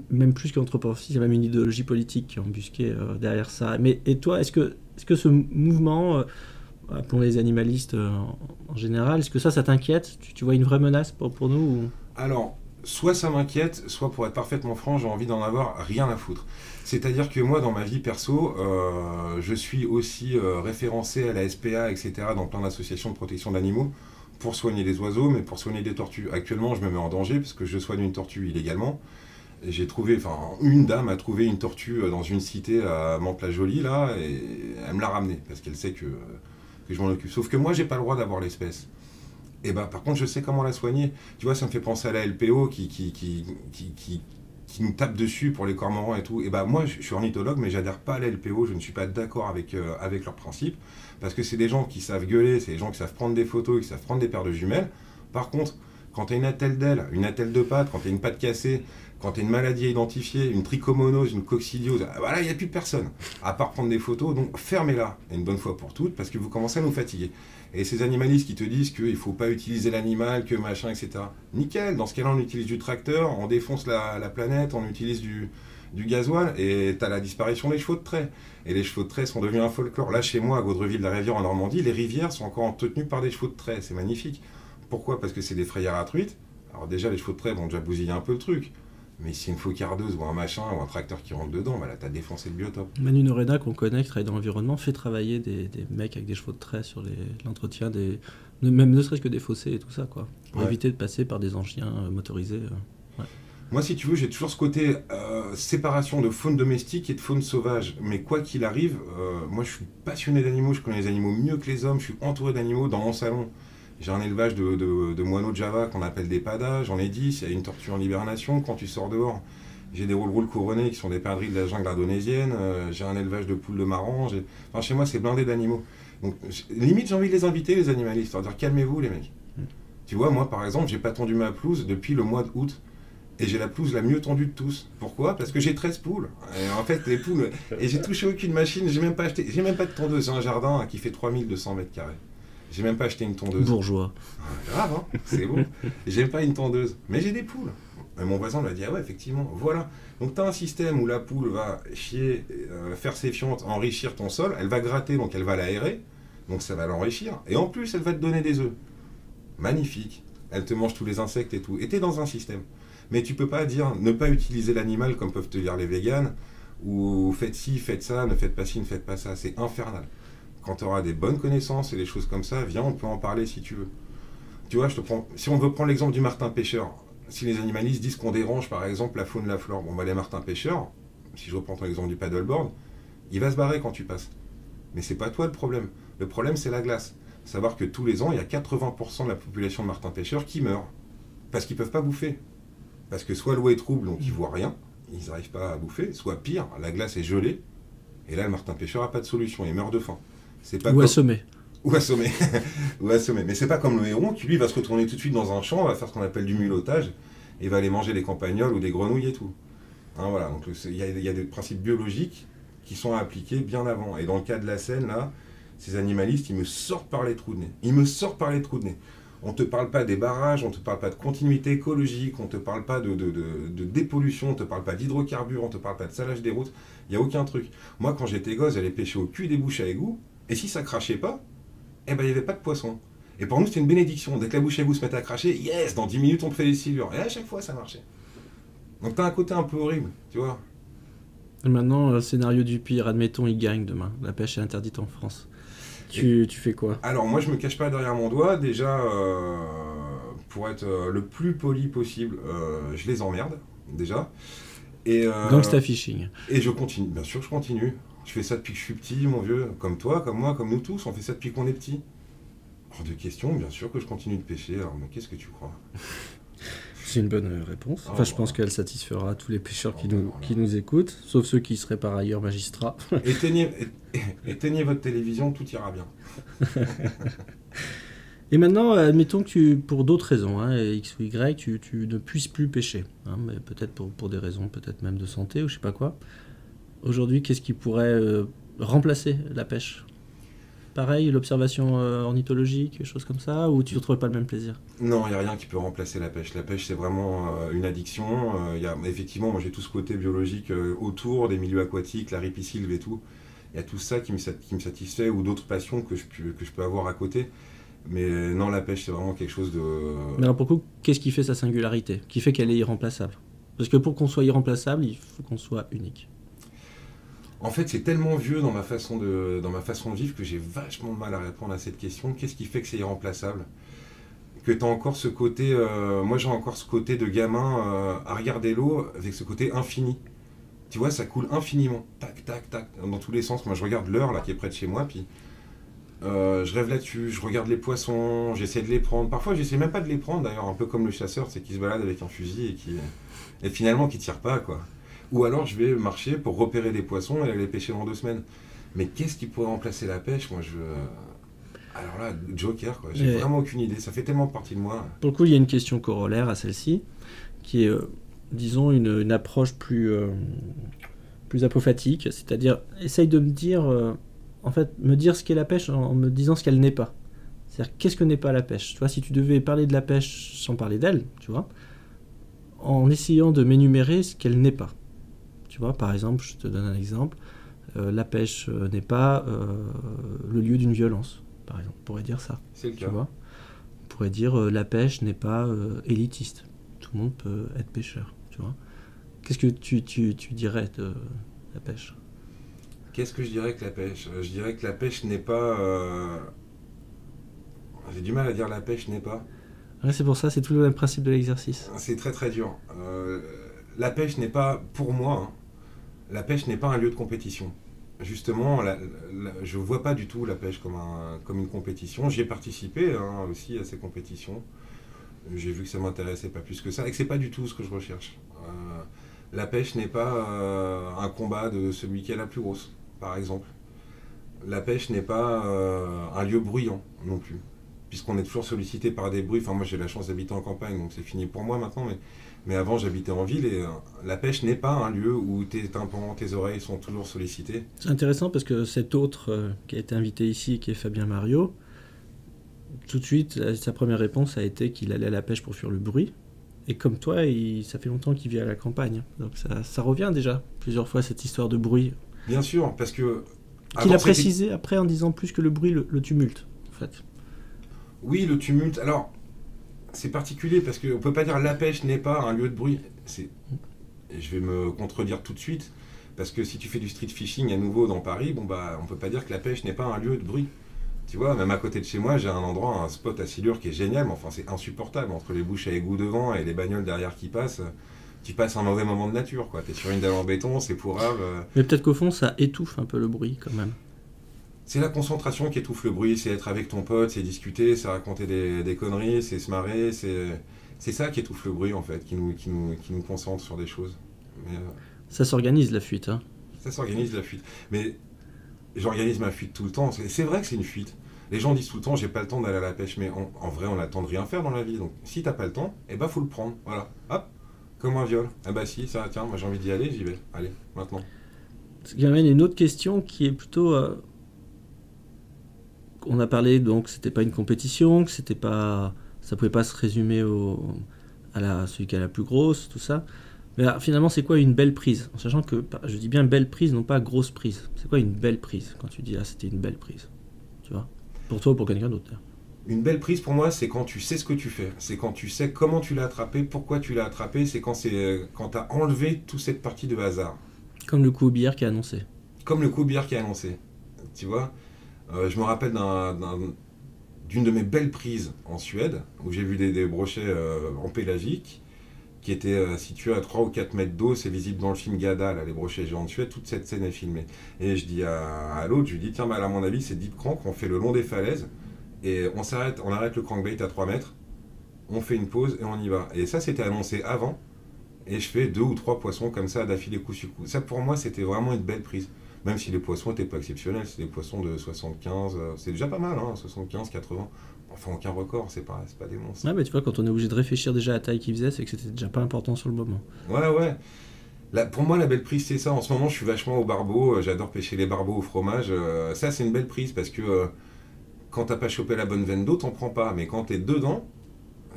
même plus que l'anthropomorphisme, il y a même une idéologie politique qui est embusquée derrière ça. Et toi, est-ce que ce mouvement, appelons les animalistes en général, est-ce que ça t'inquiète? Tu vois une vraie menace pour nous ou... Alors, soit ça m'inquiète, soit pour être parfaitement franc, j'ai envie d'en avoir rien à foutre. C'est-à-dire que moi, dans ma vie perso, je suis aussi référencé à la SPA, etc., dans plein d'associations de protection d'animaux, pour soigner les oiseaux, mais pour soigner des tortues. Actuellement, je me mets en danger, parce que je soigne une tortue illégalement. Une dame a trouvé une tortue dans une cité à Mantes-la-Jolie, là, et elle me l'a ramenée, parce qu'elle sait que je m'en occupe. Sauf que moi, j'ai pas le droit d'avoir l'espèce. Et bah, par contre, je sais comment la soigner. Tu vois, ça me fait penser à la LPO qui nous tape dessus pour les cormorans et tout. Et bah, moi, je suis ornithologue, mais j'adhère pas à la LPO. Je ne suis pas d'accord avec leurs principes. Parce que c'est des gens qui savent gueuler, c'est des gens qui savent prendre des photos, qui savent prendre des paires de jumelles. Par contre, Quand tu as une attelle d'aile, une attelle de patte, quand tu as une patte cassée, quand tu as une maladie à identifier, une trichomonose, une coccidiose, voilà, il n'y a plus personne, à part prendre des photos, donc fermez-la, une bonne fois pour toutes, parce que vous commencez à nous fatiguer. Et ces animalistes qui te disent qu'il ne faut pas utiliser l'animal, que machin, etc. Nickel, dans ce cas-là, on utilise du tracteur, on défonce la planète, on utilise du gasoil, et tu as la disparition des chevaux de trait. Et les chevaux de trait sont devenus un folklore. Là, chez moi, à Gaudreville-la-Rivière, en Normandie, les rivières sont encore entretenues par des chevaux de trait, c'est magnifique. Pourquoi? Parce que c'est des frayères à truites. Alors déjà, les chevaux de trait vont déjà bousiller un peu le truc. Mais si une faucardeuse ou un machin ou un tracteur qui rentre dedans, bah là, t'as défoncé le biotope. Manu Noreda, qu'on connaît, qui travaille dans l'environnement, fait travailler des mecs avec des chevaux de trait sur l'entretien même ne serait-ce que des fossés et tout ça, quoi. Pour éviter de passer par des engins motorisés. Ouais. Moi, si tu veux, j'ai toujours ce côté séparation de faune domestique et de faune sauvage. Mais quoi qu'il arrive, moi, je suis passionné d'animaux, je connais les animaux mieux que les hommes, je suis entouré d'animaux dans mon salon. J'ai un élevage de moineaux de Java qu'on appelle des padas, j'en ai 10, il y a une tortue en hibernation, quand tu sors dehors, j'ai des roules couronnés qui sont des perdrix de la jungle indonésienne, j'ai un élevage de poules de marrans, enfin, chez moi c'est blindé d'animaux. Donc limite j'ai envie de les inviter les animalistes, leur dire calmez-vous les mecs. Tu vois, moi par exemple, j'ai pas tendu ma pelouse depuis le mois d'août. Et j'ai la pelouse la mieux tendue de tous. Pourquoi? Parce que j'ai 13 poules. Et en fait, les poules... Et j'ai touché aucune machine, j'ai même pas de tondeuse. J'ai un jardin qui fait 3200 mètres carrés. J'ai même pas acheté une tondeuse. Bourgeois. Grave, hein, c'est beau. J'ai pas une tondeuse, mais j'ai des poules. Et mon voisin m'a dit, ah ouais, effectivement, voilà. Donc tu as un système où la poule va chier, faire ses fientes, enrichir ton sol, elle va gratter, donc elle va l'aérer, donc ça va l'enrichir. Et en plus, elle va te donner des œufs. Magnifique. Elle te mange tous les insectes et tout. Et tu es dans un système. Mais tu peux pas dire, ne pas utiliser l'animal comme peuvent te dire les véganes, ou faites ci, faites ça, ne faites pas ci, ne faites pas ça. C'est infernal. Quand tu auras des bonnes connaissances et des choses comme ça, viens, on peut en parler si tu veux. Tu vois, si on veut prendre l'exemple du martin pêcheur, si les animalistes disent qu'on dérange par exemple la faune, la flore, bon bah les martins pêcheurs, si je reprends ton exemple du paddleboard, il va se barrer quand tu passes. Mais c'est pas toi le problème. Le problème c'est la glace. Savoir que tous les ans, il y a 80% de la population de martins pêcheurs qui meurent. Parce qu'ils peuvent pas bouffer. Parce que soit l'eau est trouble, donc ils voient rien, ils n'arrivent pas à bouffer, soit pire, la glace est gelée, et là le martin pêcheur n'a pas de solution, il meurt de faim. Assommé. Ou assommé. Ou assommé. Mais c'est pas comme le héron qui lui va se retourner tout de suite dans un champ, va faire ce qu'on appelle du mulottage, et va aller manger des campagnols ou des grenouilles et tout. Hein, voilà, donc il y a des principes biologiques qui sont à appliquer bien avant. Et dans le cas de la Seine, là, ces animalistes, ils me sortent par les trous de nez. Ils me sortent par les trous de nez. On ne te parle pas des barrages, on ne te parle pas de continuité écologique, on ne te parle pas de dépollution, on ne te parle pas d'hydrocarbures, on ne te parle pas de salage des routes. Il n'y a aucun truc. Moi, quand j'étais gosse, j'allais pêcher au cul des bouches à égout, et si ça crachait pas, eh ben, il n'y avait pas de poisson. Et pour nous, c'était une bénédiction. Dès que la bouche à égout se mettait à cracher, yes, dans 10 minutes, on te fait les silures. Et à chaque fois, ça marchait. Donc, tu as un côté un peu horrible, tu vois. Et maintenant, scénario du pire, admettons, il gagne demain. La pêche est interdite en France. Tu fais quoi? Alors, moi, je me cache pas derrière mon doigt. Déjà, pour être le plus poli possible, je les emmerde, déjà. Gangsta fishing. Et je continue. Bien sûr, je continue. Je fais ça depuis que je suis petit, mon vieux. Comme toi, comme moi, comme nous tous. On fait ça depuis qu'on est petit. Hors de question, bien sûr que je continue de pêcher. Alors, mais qu'est-ce que tu crois? C'est une bonne réponse. Enfin, je pense qu'elle satisfera tous les pêcheurs qui nous écoutent, sauf ceux qui seraient par ailleurs magistrats. Éteignez votre télévision, tout ira bien. Et maintenant, admettons que pour d'autres raisons, hein, X ou Y, tu ne puisses plus pêcher. Hein, mais peut-être pour des raisons, peut-être même de santé ou je sais pas quoi. Aujourd'hui, qu'est-ce qui pourrait remplacer la pêche? Pareil, l'observation ornithologique, des choses comme ça, ou tu ne retrouves pas le même plaisir? Non, il n'y a rien qui peut remplacer la pêche. La pêche, c'est vraiment une addiction. Effectivement, moi j'ai tout ce côté biologique autour des milieux aquatiques, la ripisylve et tout. Il y a tout ça qui me satisfait, ou d'autres passions que je peux avoir à côté. Mais non, la pêche, c'est vraiment quelque chose de... Mais alors pourquoi, qu'est-ce qui fait sa singularité? Qui fait qu'elle est irremplaçable? Parce que pour qu'on soit irremplaçable, il faut qu'on soit unique. En fait, c'est tellement vieux dans ma façon de vivre que j'ai vachement de mal à répondre à cette question. Qu'est-ce qui fait que c'est irremplaçable? Que tu as encore ce côté... moi, j'ai encore ce côté de gamin à regarder l'eau avec ce côté infini. Tu vois, ça coule infiniment. Tac, tac, tac, dans tous les sens. Moi, je regarde l'heure là qui est près de chez moi, puis je rêve là-dessus, je regarde les poissons, j'essaie de les prendre. Parfois, j'essaie même pas de les prendre, d'ailleurs, un peu comme le chasseur, c'est qui se balade avec un fusil et finalement qui tire pas, quoi. Ou alors je vais marcher pour repérer des poissons et aller les pêcher dans 2 semaines. Mais qu'est-ce qui pourrait remplacer la pêche? Moi, Alors là, Joker, quoi. J'ai vraiment aucune idée. Ça fait tellement partie de moi. Pour le coup, il y a une question corollaire à celle-ci, qui est, disons, une approche plus apophatique, c'est-à-dire, essaye de me dire, en fait, me dire ce qu'est la pêche en me disant ce qu'elle n'est pas. C'est-à-dire, qu'est-ce que n'est pas la pêche? Tu vois, si tu devais parler de la pêche sans parler d'elle, tu vois, en essayant de m'énumérer ce qu'elle n'est pas. Tu vois, par exemple, je te donne un exemple, la pêche n'est pas le lieu d'une violence, par exemple, on pourrait dire ça. C'est le cas. Tu vois, on pourrait dire la pêche n'est pas élitiste. Tout le monde peut être pêcheur, tu vois. Qu'est-ce que tu dirais de la pêche? Qu'est-ce que je dirais que la pêche? Je dirais que la pêche n'est pas... J'ai du mal à dire la pêche n'est pas. Ouais, c'est pour ça, c'est tout le même principe de l'exercice. C'est très très dur. La pêche n'est pas, pour moi, hein, la pêche n'est pas un lieu de compétition. Justement, je ne vois pas du tout la pêche comme une compétition. J'y ai participé hein, aussi à ces compétitions. J'ai vu que ça m'intéressait pas plus que ça et que c'est pas du tout ce que je recherche. La pêche n'est pas un combat de celui qui est la plus grosse, par exemple. La pêche n'est pas un lieu bruyant non plus, puisqu'on est toujours sollicité par des bruits. Enfin, moi j'ai la chance d'habiter en campagne, donc c'est fini pour moi maintenant, mais avant j'habitais en ville et la pêche n'est pas un lieu où tes tympans, tes oreilles sont toujours sollicités. C'est intéressant parce que cet autre qui a été invité ici, qui est Fabien Mariot, tout de suite, sa première réponse a été qu'il allait à la pêche pour fuir le bruit. Et comme toi, ça fait longtemps qu'il vit à la campagne. Donc ça revient déjà plusieurs fois, cette histoire de bruit. Bien sûr, parce que... Qu'il a précisé après en disant plus que le bruit, le tumulte, en fait. Oui, le tumulte. Alors, c'est particulier parce qu'on ne peut pas dire la pêche n'est pas un lieu de bruit. Je vais me contredire tout de suite, parce que si tu fais du street fishing à nouveau dans Paris, bon bah, on ne peut pas dire que la pêche n'est pas un lieu de bruit. Tu vois, même à côté de chez moi, j'ai un endroit, un spot à silure qui est génial, mais enfin c'est insupportable. Entre les bouches à égout devant et les bagnoles derrière qui passent, tu passes un mauvais moment de nature, quoi. T'es sur une dalle en béton, c'est pourrave. Mais peut-être qu'au fond, ça étouffe un peu le bruit, quand même. C'est la concentration qui étouffe le bruit, c'est être avec ton pote, c'est discuter, c'est raconter des conneries, c'est se marrer, c'est ça qui étouffe le bruit, en fait, qui nous concentre sur des choses. Mais, ça s'organise, la fuite, hein. Ça s'organise, la fuite. Mais j'organise ma fuite tout le temps. C'est vrai que c'est une fuite. Les gens disent tout le temps, j'ai pas le temps d'aller à la pêche, mais en vrai, on a le temps de rien faire dans la vie. Donc, si t'as pas le temps, eh ben, faut le prendre. Voilà. Hop, comme un viol. Ah bah si, ça, tiens, moi j'ai envie d'y aller, j'y vais. Allez, maintenant. Ce qui amène une autre question qui est plutôt... on a parlé, donc, c'était pas une compétition, que c'était pas... Ça pouvait pas se résumer à celui qui a la plus grosse, tout ça. Mais alors, finalement, c'est quoi une belle prise? En sachant que, je dis bien belle prise, non pas grosse prise. C'est quoi une belle prise quand tu dis, ah, c'était une belle prise? Tu vois? Pour toi ou pour quelqu'un d'autre? Une belle prise pour moi, c'est quand tu sais ce que tu fais. C'est quand tu sais comment tu l'as attrapé, pourquoi tu l'as attrapé. C'est quand tu as enlevé toute cette partie de hasard. Comme le coup au billard qui a annoncé. Comme le coup au billard qui a annoncé. Tu vois, je me rappelle d'une de mes belles prises en Suède, où j'ai vu des brochets en pélagique, qui étaient situés à 3 ou 4 mètres d'eau. C'est visible dans le film Gada, là, les brochets géants de Suède. Toute cette scène est filmée. Et je dis à l'autre, je lui dis, tiens, bah, à mon avis, c'est deep crank, on fait le long des falaises. Et on arrête le crankbait à 3 mètres, on fait une pause et on y va. Et ça, c'était annoncé avant, et je fais 2 ou 3 poissons comme ça d'affilée coup sur coup. Ça, pour moi, c'était vraiment une belle prise. Même si les poissons n'étaient pas exceptionnels, c'est des poissons de 75, c'est déjà pas mal, hein, 75, 80. Enfin, aucun record, c'est pas des monstres. Ouais, mais tu vois, quand on est obligé de réfléchir déjà à la taille qu'ils faisaient, c'est que c'était déjà pas important sur le moment. Ouais. Pour moi, la belle prise, c'est ça. En ce moment, je suis vachement au barbeau, j'adore pêcher les barbeaux au fromage. Ça, c'est une belle prise parce que... quand t'as pas chopé la bonne veine d'eau, t'en prends pas. Mais quand t'es dedans,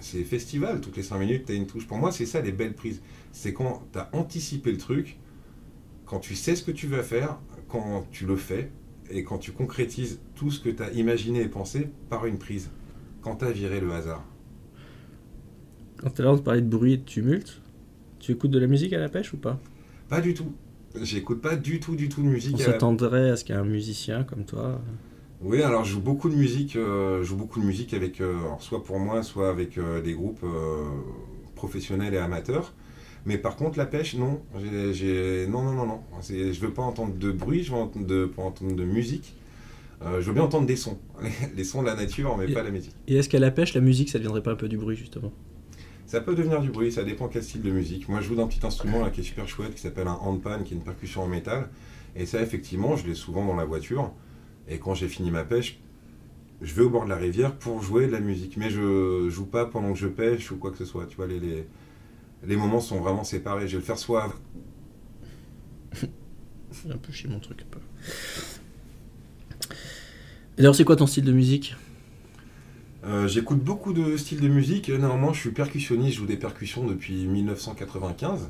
c'est festival. Toutes les 5 minutes, t'as une touche. Pour moi, c'est ça les belles prises. C'est quand t'as anticipé le truc, quand tu sais ce que tu vas faire, quand tu le fais, et quand tu concrétises tout ce que t'as imaginé et pensé par une prise. Quand t'as viré le hasard. Quand tout à l'heure, on parlait de bruit et de tumulte, tu écoutes de la musique à la pêche ou pas? Pas du tout. J'écoute pas du tout de musique. On s'attendrait à ce qu'il y ait un musicien comme toi. Oui, alors je joue beaucoup de musique, avec, alors soit pour moi, soit avec des groupes professionnels et amateurs. Mais par contre, la pêche, non. Non. Je veux pas entendre de bruit, je veux pas entendre de musique. Je veux bien entendre des sons, les sons de la nature, mais pas la musique. Et est-ce qu'à la pêche, la musique, ça deviendrait pas un peu du bruit, justement? Ça peut devenir du bruit, ça dépend quel style de musique. Moi, je joue d'un petit instrument là, qui est super chouette, qui s'appelle un handpan, qui est une percussion en métal. Et ça, effectivement, je l'ai souvent dans la voiture. Et quand j'ai fini ma pêche, je vais au bord de la rivière pour jouer de la musique. Mais je joue pas pendant que je pêche ou quoi que ce soit. Tu vois, les moments sont vraiment séparés. Je vais le faire soit... Un peu chier mon truc. Un peu. Et alors, c'est quoi ton style de musique ? J'écoute beaucoup de styles de musique. Normalement, je suis percussionniste, je joue des percussions depuis 1995.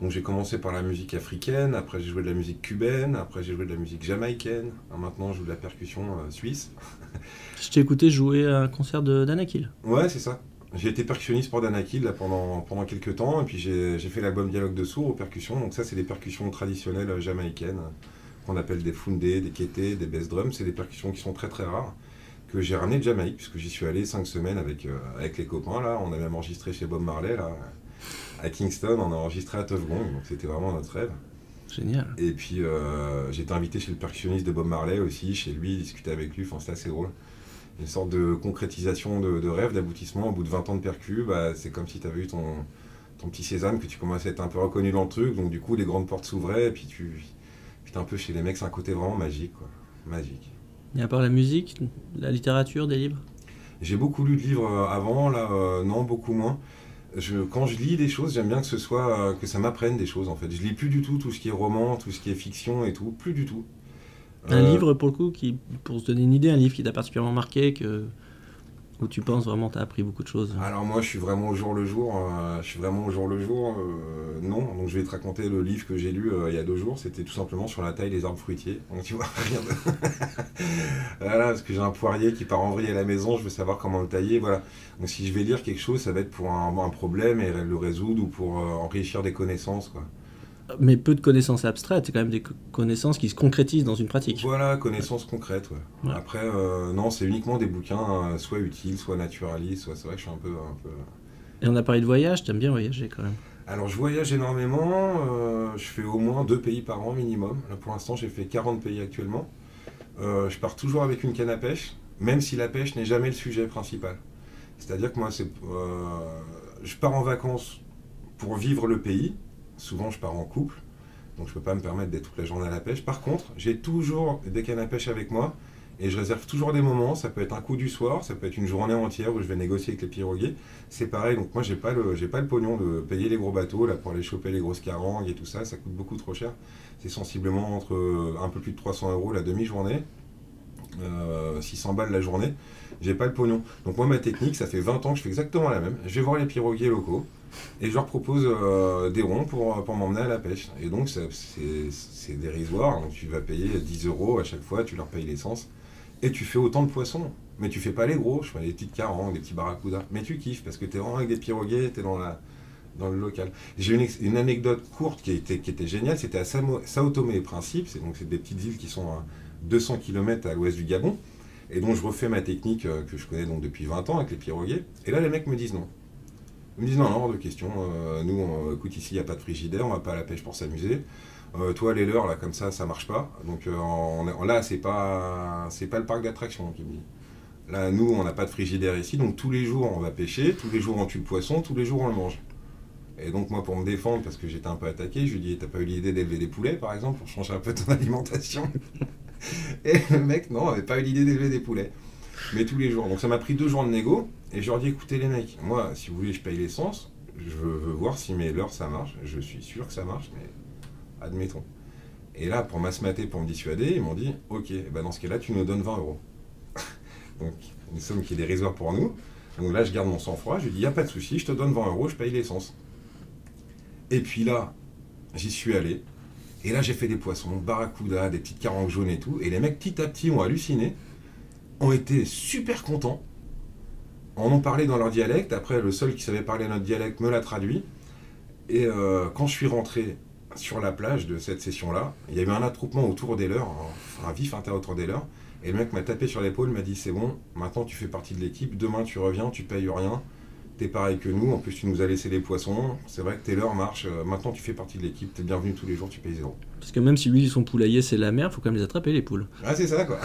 Donc j'ai commencé par la musique africaine, après j'ai joué de la musique cubaine, après j'ai joué de la musique jamaïcaine. Alors maintenant, je joue de la percussion suisse. Je t'ai écouté jouer à un concert d'Anakil. Ouais, c'est ça. J'ai été percussionniste pour Danakil là, pendant quelques temps, et puis j'ai fait l'album Dialogue de sourds aux percussions. Donc ça, c'est des percussions traditionnelles jamaïcaines, qu'on appelle des fundés, des kétés, des bass drums. C'est des percussions qui sont très très rares, que j'ai ramenées de Jamaïque, puisque j'y suis allé 5 semaines avec les copains. Là. On a même enregistré chez Bob Marley, là, à Kingston, on a enregistré à Tuff Gong, donc c'était vraiment notre rêve. Génial. Et puis j'ai été invité chez le percussionniste de Bob Marley aussi, chez lui, discuter avec lui, enfin, c'était assez drôle. Une sorte de concrétisation de rêve, d'aboutissement. Au bout de 20 ans de percu, bah, c'est comme si tu avais eu ton petit sésame, que tu commençais à être un peu reconnu dans le truc, donc du coup les grandes portes s'ouvraient, et puis t'es un peu chez les mecs, c'est un côté vraiment magique, quoi. Magique. Et à part la musique, la littérature, des livres ? J'ai beaucoup lu de livres avant, là, non, beaucoup moins. Quand je lis des choses, j'aime bien que ce soit que ça m'apprenne des choses en fait. Je lis plus du tout ce qui est roman, tout ce qui est fiction et tout, plus du tout. Un livre pour le coup, pour se donner une idée, un livre qui t'a particulièrement marqué, où tu penses vraiment t'as appris beaucoup de choses. Alors moi je suis vraiment au jour le jour, non. Donc je vais te raconter le livre que j'ai lu il y a 2 jours, c'était tout simplement sur la taille des arbres fruitiers. Donc tu vois, rien de... Voilà, parce que j'ai un poirier qui part en vrille à la maison, je veux savoir comment le tailler, voilà. Donc si je vais lire quelque chose, ça va être pour un problème et le résoudre ou pour enrichir des connaissances, quoi. Mais peu de connaissances abstraites, c'est quand même des connaissances qui se concrétisent dans une pratique. Voilà, connaissances concrètes, ouais. Ouais. Après, non, c'est uniquement des bouquins soit utiles, soit naturalistes, soit c'est vrai que je suis un peu... Et on a parlé de voyage, t'aimes bien voyager quand même. Alors je voyage énormément, je fais au moins 2 pays par an minimum. Là pour l'instant j'ai fait 40 pays actuellement. Je pars toujours avec une canne à pêche, même si la pêche n'est jamais le sujet principal. C'est-à-dire que moi je pars en vacances pour vivre le pays. Souvent je pars en couple, donc je peux pas me permettre d'être toute la journée à la pêche. Par contre, j'ai toujours des cannes à pêche avec moi et je réserve toujours des moments. Ça peut être un coup du soir, ça peut être une journée entière où je vais négocier avec les piroguiers. C'est pareil, donc moi j'ai pas le pognon de payer les gros bateaux là pour aller choper les grosses carangues et tout ça. Ça coûte beaucoup trop cher. C'est sensiblement entre un peu plus de 300 € la demi-journée, 600 balles la journée. J'ai pas le pognon. Donc moi ma technique, ça fait 20 ans que je fais exactement la même. Je vais voir les piroguiers locaux et je leur propose des ronds pour m'emmener à la pêche. Et donc c'est dérisoire. Donc tu vas payer 10 € à chaque fois, tu leur payes l'essence et tu fais autant de poissons. Mais tu fais pas les gros, je fais des petites carangues, des petits barracudas. Mais tu kiffes parce que t'es vraiment avec des piroguiers, t'es dans le local. J'ai une anecdote courte qui était géniale, c'était à Sao Tomé et Principe, c'est des petites îles qui sont à 200 km à l'ouest du Gabon, et donc je refais ma technique que je connais donc depuis 20 ans avec les piroguiers, et là les mecs me disent non. Ils me disent non, hors de question, nous, écoute, ici il n'y a pas de frigidaire, on va pas à la pêche pour s'amuser. Toi, les leurres, là, comme ça marche pas. Donc là, c'est pas le parc d'attractions qui me dit. Là, nous, on n'a pas de frigidaire ici, donc tous les jours on va pêcher, tous les jours on tue le poisson, tous les jours on le mange. Et donc moi, pour me défendre, parce que j'étais un peu attaqué, je lui dis, t'as pas eu l'idée d'élever des poulets, par exemple, pour changer un peu ton alimentation? Et le mec, non, avait pas eu l'idée d'élever des poulets. Mais tous les jours. Donc ça m'a pris 2 jours de négo, et je leur dis, écoutez les mecs, moi, si vous voulez, je paye l'essence, je veux voir si mes leurres, ça marche. Je suis sûr que ça marche, mais admettons. Et là, pour m'asmater, pour me dissuader, ils m'ont dit, ok, bah dans ce cas-là, tu nous donnes 20 €. Donc, une somme qui est dérisoire pour nous. Donc là, je garde mon sang-froid, je lui dis, il n'y a pas de souci, je te donne 20 €, je paye l'essence. Et puis là, j'y suis allé. Et là, j'ai fait des poissons, barracuda, des petites carangues jaunes et tout. Et les mecs, petit à petit, ont halluciné, ont été super contents, en ont parlé dans leur dialecte. Après, le seul qui savait parler notre dialecte me l'a traduit. Et quand je suis rentré sur la plage de cette session-là, il y a eu un attroupement autour des leurs, un vif intérêt autour des leurs. Et le mec m'a tapé sur l'épaule, m'a dit, c'est bon, maintenant tu fais partie de l'équipe, demain tu reviens, tu payes rien, t'es pareil que nous, en plus tu nous as laissé les poissons, c'est vrai que tes leurres marchent, maintenant tu fais partie de l'équipe, t'es bienvenu tous les jours, tu payes 0. Parce que même si lui, son poulailler, c'est la mer, faut quand même les attraper, les poules. Ah, c'est ça, quoi.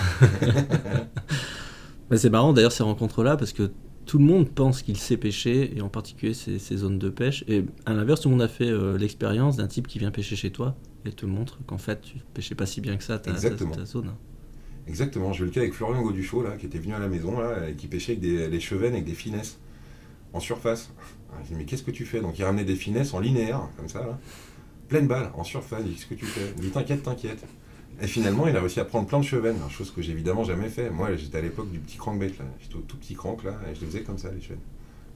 Bah, c'est marrant d'ailleurs ces rencontres-là, parce que tout le monde pense qu'il sait pêcher, et en particulier ces zones de pêche. Et à l'inverse, tout le monde a fait l'expérience d'un type qui vient pêcher chez toi, et te montre qu'en fait, tu pêchais pas si bien que ça ta zone. Exactement, j'ai eu le cas avec Florian Gauduchot, là, qui était venu à la maison, là, et qui pêchait avec les chevennes avec des finesses, en surface. Je dis, mais qu'est-ce que tu fais? Donc il ramenait des finesses en linéaire, comme ça, là, pleine balle, en surface. Il dit, qu'est-ce que tu fais? Il dit, t'inquiète, t'inquiète. Et finalement, il a réussi à prendre plein de chevennes, chose que j'ai évidemment jamais fait. Moi, j'étais à l'époque du petit crankbait, là. J'étais au tout petit crank, là, et je le faisais comme ça, les chevennes.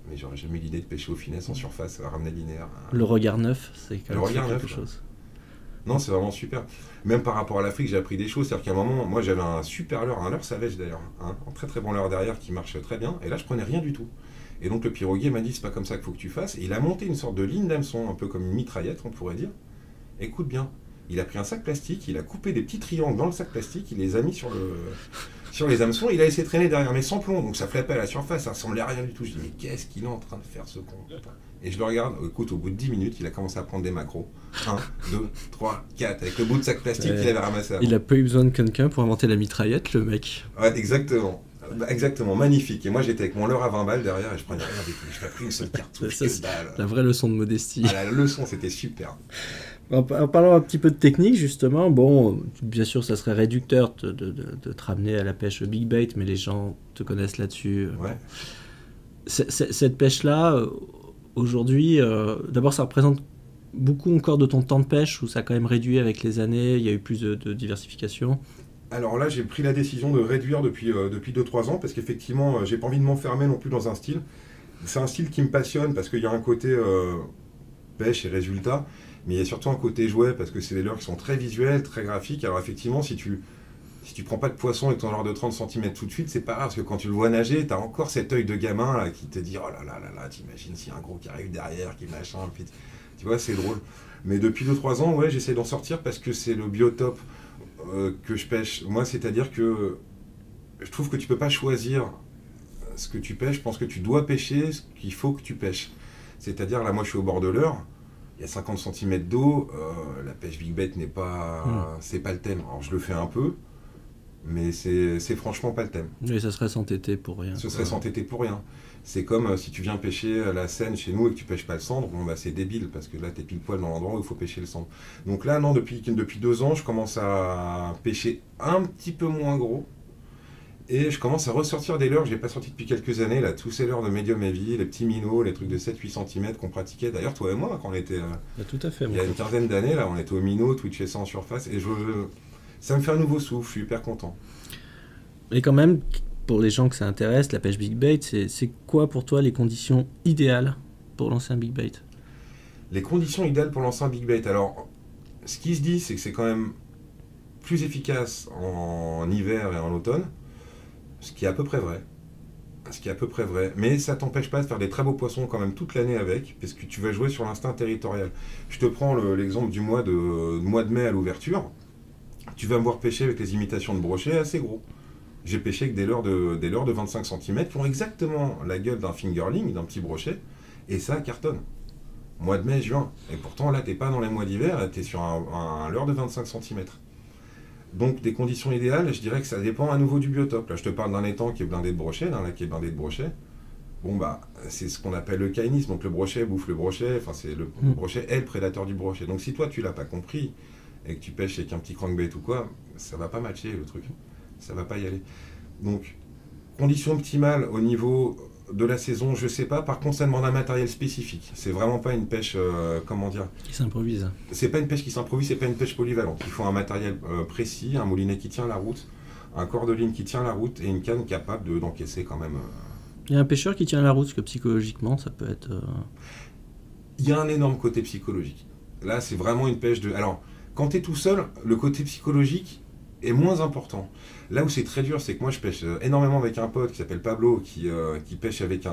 Mais j'aurais jamais eu l'idée de pêcher aux finesses en surface, à ramener linéaire. Le regard neuf, c'est quand même quelque neuf, chose. Non, c'est vraiment super. Même par rapport à l'Afrique, j'ai appris des choses. C'est-à-dire qu'à un moment, moi j'avais un super leurre, un leurre Savage d'ailleurs, hein, un très très bon leurre derrière qui marche très bien. Et là, je prenais rien du tout. Et donc le piroguier m'a dit, c'est pas comme ça qu'il faut que tu fasses. Et il a monté une sorte de ligne d'hameçon, un peu comme une mitraillette, on pourrait dire. Écoute bien, il a pris un sac plastique, il a coupé des petits triangles dans le sac plastique, il les a mis sur les hameçons, il a laissé traîner derrière, mais sans plomb. Donc ça flappait à la surface, ça ressemblait à rien du tout. Je dis, mais qu'est-ce qu'il est en train de faire ce con? Et je le regarde, écoute, au bout de 10 minutes, il a commencé à prendre des macros. 1, 2, 3, 4, avec le bout de sac plastique qu'il avait ramassé avant. Il n'a pas eu besoin de quelqu'un pour inventer la mitraillette, le mec. Ouais, exactement. Exactement, magnifique. Et moi, j'étais avec mon leurre à 20 balles derrière et je prenais rien avec lui. Je n'ai pas pris une seule cartouche. La vraie leçon de modestie. Ah, la leçon, c'était super. En parlant un petit peu de technique, justement, bon, bien sûr, ça serait réducteur de te ramener à la pêche big bait, mais les gens te connaissent là-dessus. Ouais. Cette pêche-là, aujourd'hui, d'abord, ça représente beaucoup encore de ton temps de pêche, où ça a quand même réduit avec les années, il y a eu plus de diversification. Alors là, j'ai pris la décision de réduire depuis 2-3 ans, parce qu'effectivement, j'ai pas envie de m'enfermer non plus dans un style. C'est un style qui me passionne, parce qu'il y a un côté pêche et résultat, mais il y a surtout un côté jouet, parce que c'est des leurres qui sont très visuels, très graphiques. Alors effectivement, si tu prends pas de poisson avec ton leurre de 30 cm tout de suite, c'est pas grave, parce que quand tu le vois nager, tu as encore cet œil de gamin là, qui te dit, oh là là là là, t'imagines s'il y a un gros qui arrive derrière, qui machin, puis tu vois, c'est drôle. Mais depuis 2-3 ans, ouais, j'essaie d'en sortir, parce que c'est le biotope que je pêche. Moi, c'est-à-dire que je trouve que tu peux pas choisir ce que tu pêches. Je pense que tu dois pêcher ce qu'il faut que tu pêches. C'est-à-dire, là, moi, je suis au bord de l'Eure. Il y a 50 cm d'eau. La pêche big bait n'est pas... C'est pas le thème. Alors, je le fais un peu, mais c'est franchement pas le thème. Oui, ça serait s'entêter pour rien. Ce serait s'entêter pour rien. C'est comme si tu viens pêcher la Seine chez nous et que tu pêches pas le cendre, bon bah c'est débile parce que là t'es pile poil dans l'endroit où il faut pêcher le cendre. Donc là non, depuis 2 ans, je commence à pêcher un petit peu moins gros et je commence à ressortir des leurres que j'ai pas sorti depuis quelques années, là, tous ces leurres de médium heavy, les petits minots, les trucs de 7-8 cm qu'on pratiquait. D'ailleurs toi et moi quand on était tout à fait, il y a une quinzaine d'années, là on était au minot, twitchait ça en surface et ça me fait un nouveau souffle, je suis hyper content. Et quand même, pour les gens que ça intéresse, la pêche big bait, c'est quoi pour toi les conditions idéales pour lancer un big bait? Les conditions idéales pour lancer un big bait. Alors, ce qui se dit, c'est que c'est quand même plus efficace en hiver et en automne, ce qui est à peu près vrai. Mais ça t'empêche pas de faire des très beaux poissons quand même toute l'année avec, parce que tu vas jouer sur l'instinct territorial. Je te prends l'exemple du mois de mai à l'ouverture. Tu vas me voir pêcher avec les imitations de brochets assez gros. J'ai pêché avec des leurres de 25 cm qui ont exactement la gueule d'un fingerling, d'un petit brochet, et ça cartonne. Mois de mai, juin. Et pourtant, là, t'es pas dans les mois d'hiver, t'es sur un leurre de 25 cm. Donc, des conditions idéales, je dirais que ça dépend à nouveau du biotope. Là, je te parle d'un étang qui est blindé de brochets, d'un lac qui est blindé de brochets. Bon, bah, c'est ce qu'on appelle le kainisme. Donc, le brochet bouffe le brochet. Enfin, le brochet est le prédateur du brochet. Donc, si toi, tu l'as pas compris, et que tu pêches avec un petit crankbait ou quoi, ça va pas matcher, le truc. Ça va pas y aller. Donc, conditions optimales au niveau de la saison, je sais pas. Par contre, ça demande un matériel spécifique. C'est vraiment pas une pêche, comment dire, qui s'improvise. C'est pas une pêche qui s'improvise, c'est pas une pêche polyvalente. Il faut un matériel précis, un moulinet qui tient la route, un corps de ligne qui tient la route et une canne capable d'encaisser quand même. Il y a un pêcheur qui tient la route, parce que psychologiquement, ça peut être... Il y a un énorme côté psychologique. Là, c'est vraiment une pêche de... Alors, quand tu es tout seul, le côté psychologique est moins important. Là où c'est très dur, c'est que moi je pêche énormément avec un pote qui s'appelle Pablo, qui pêche avec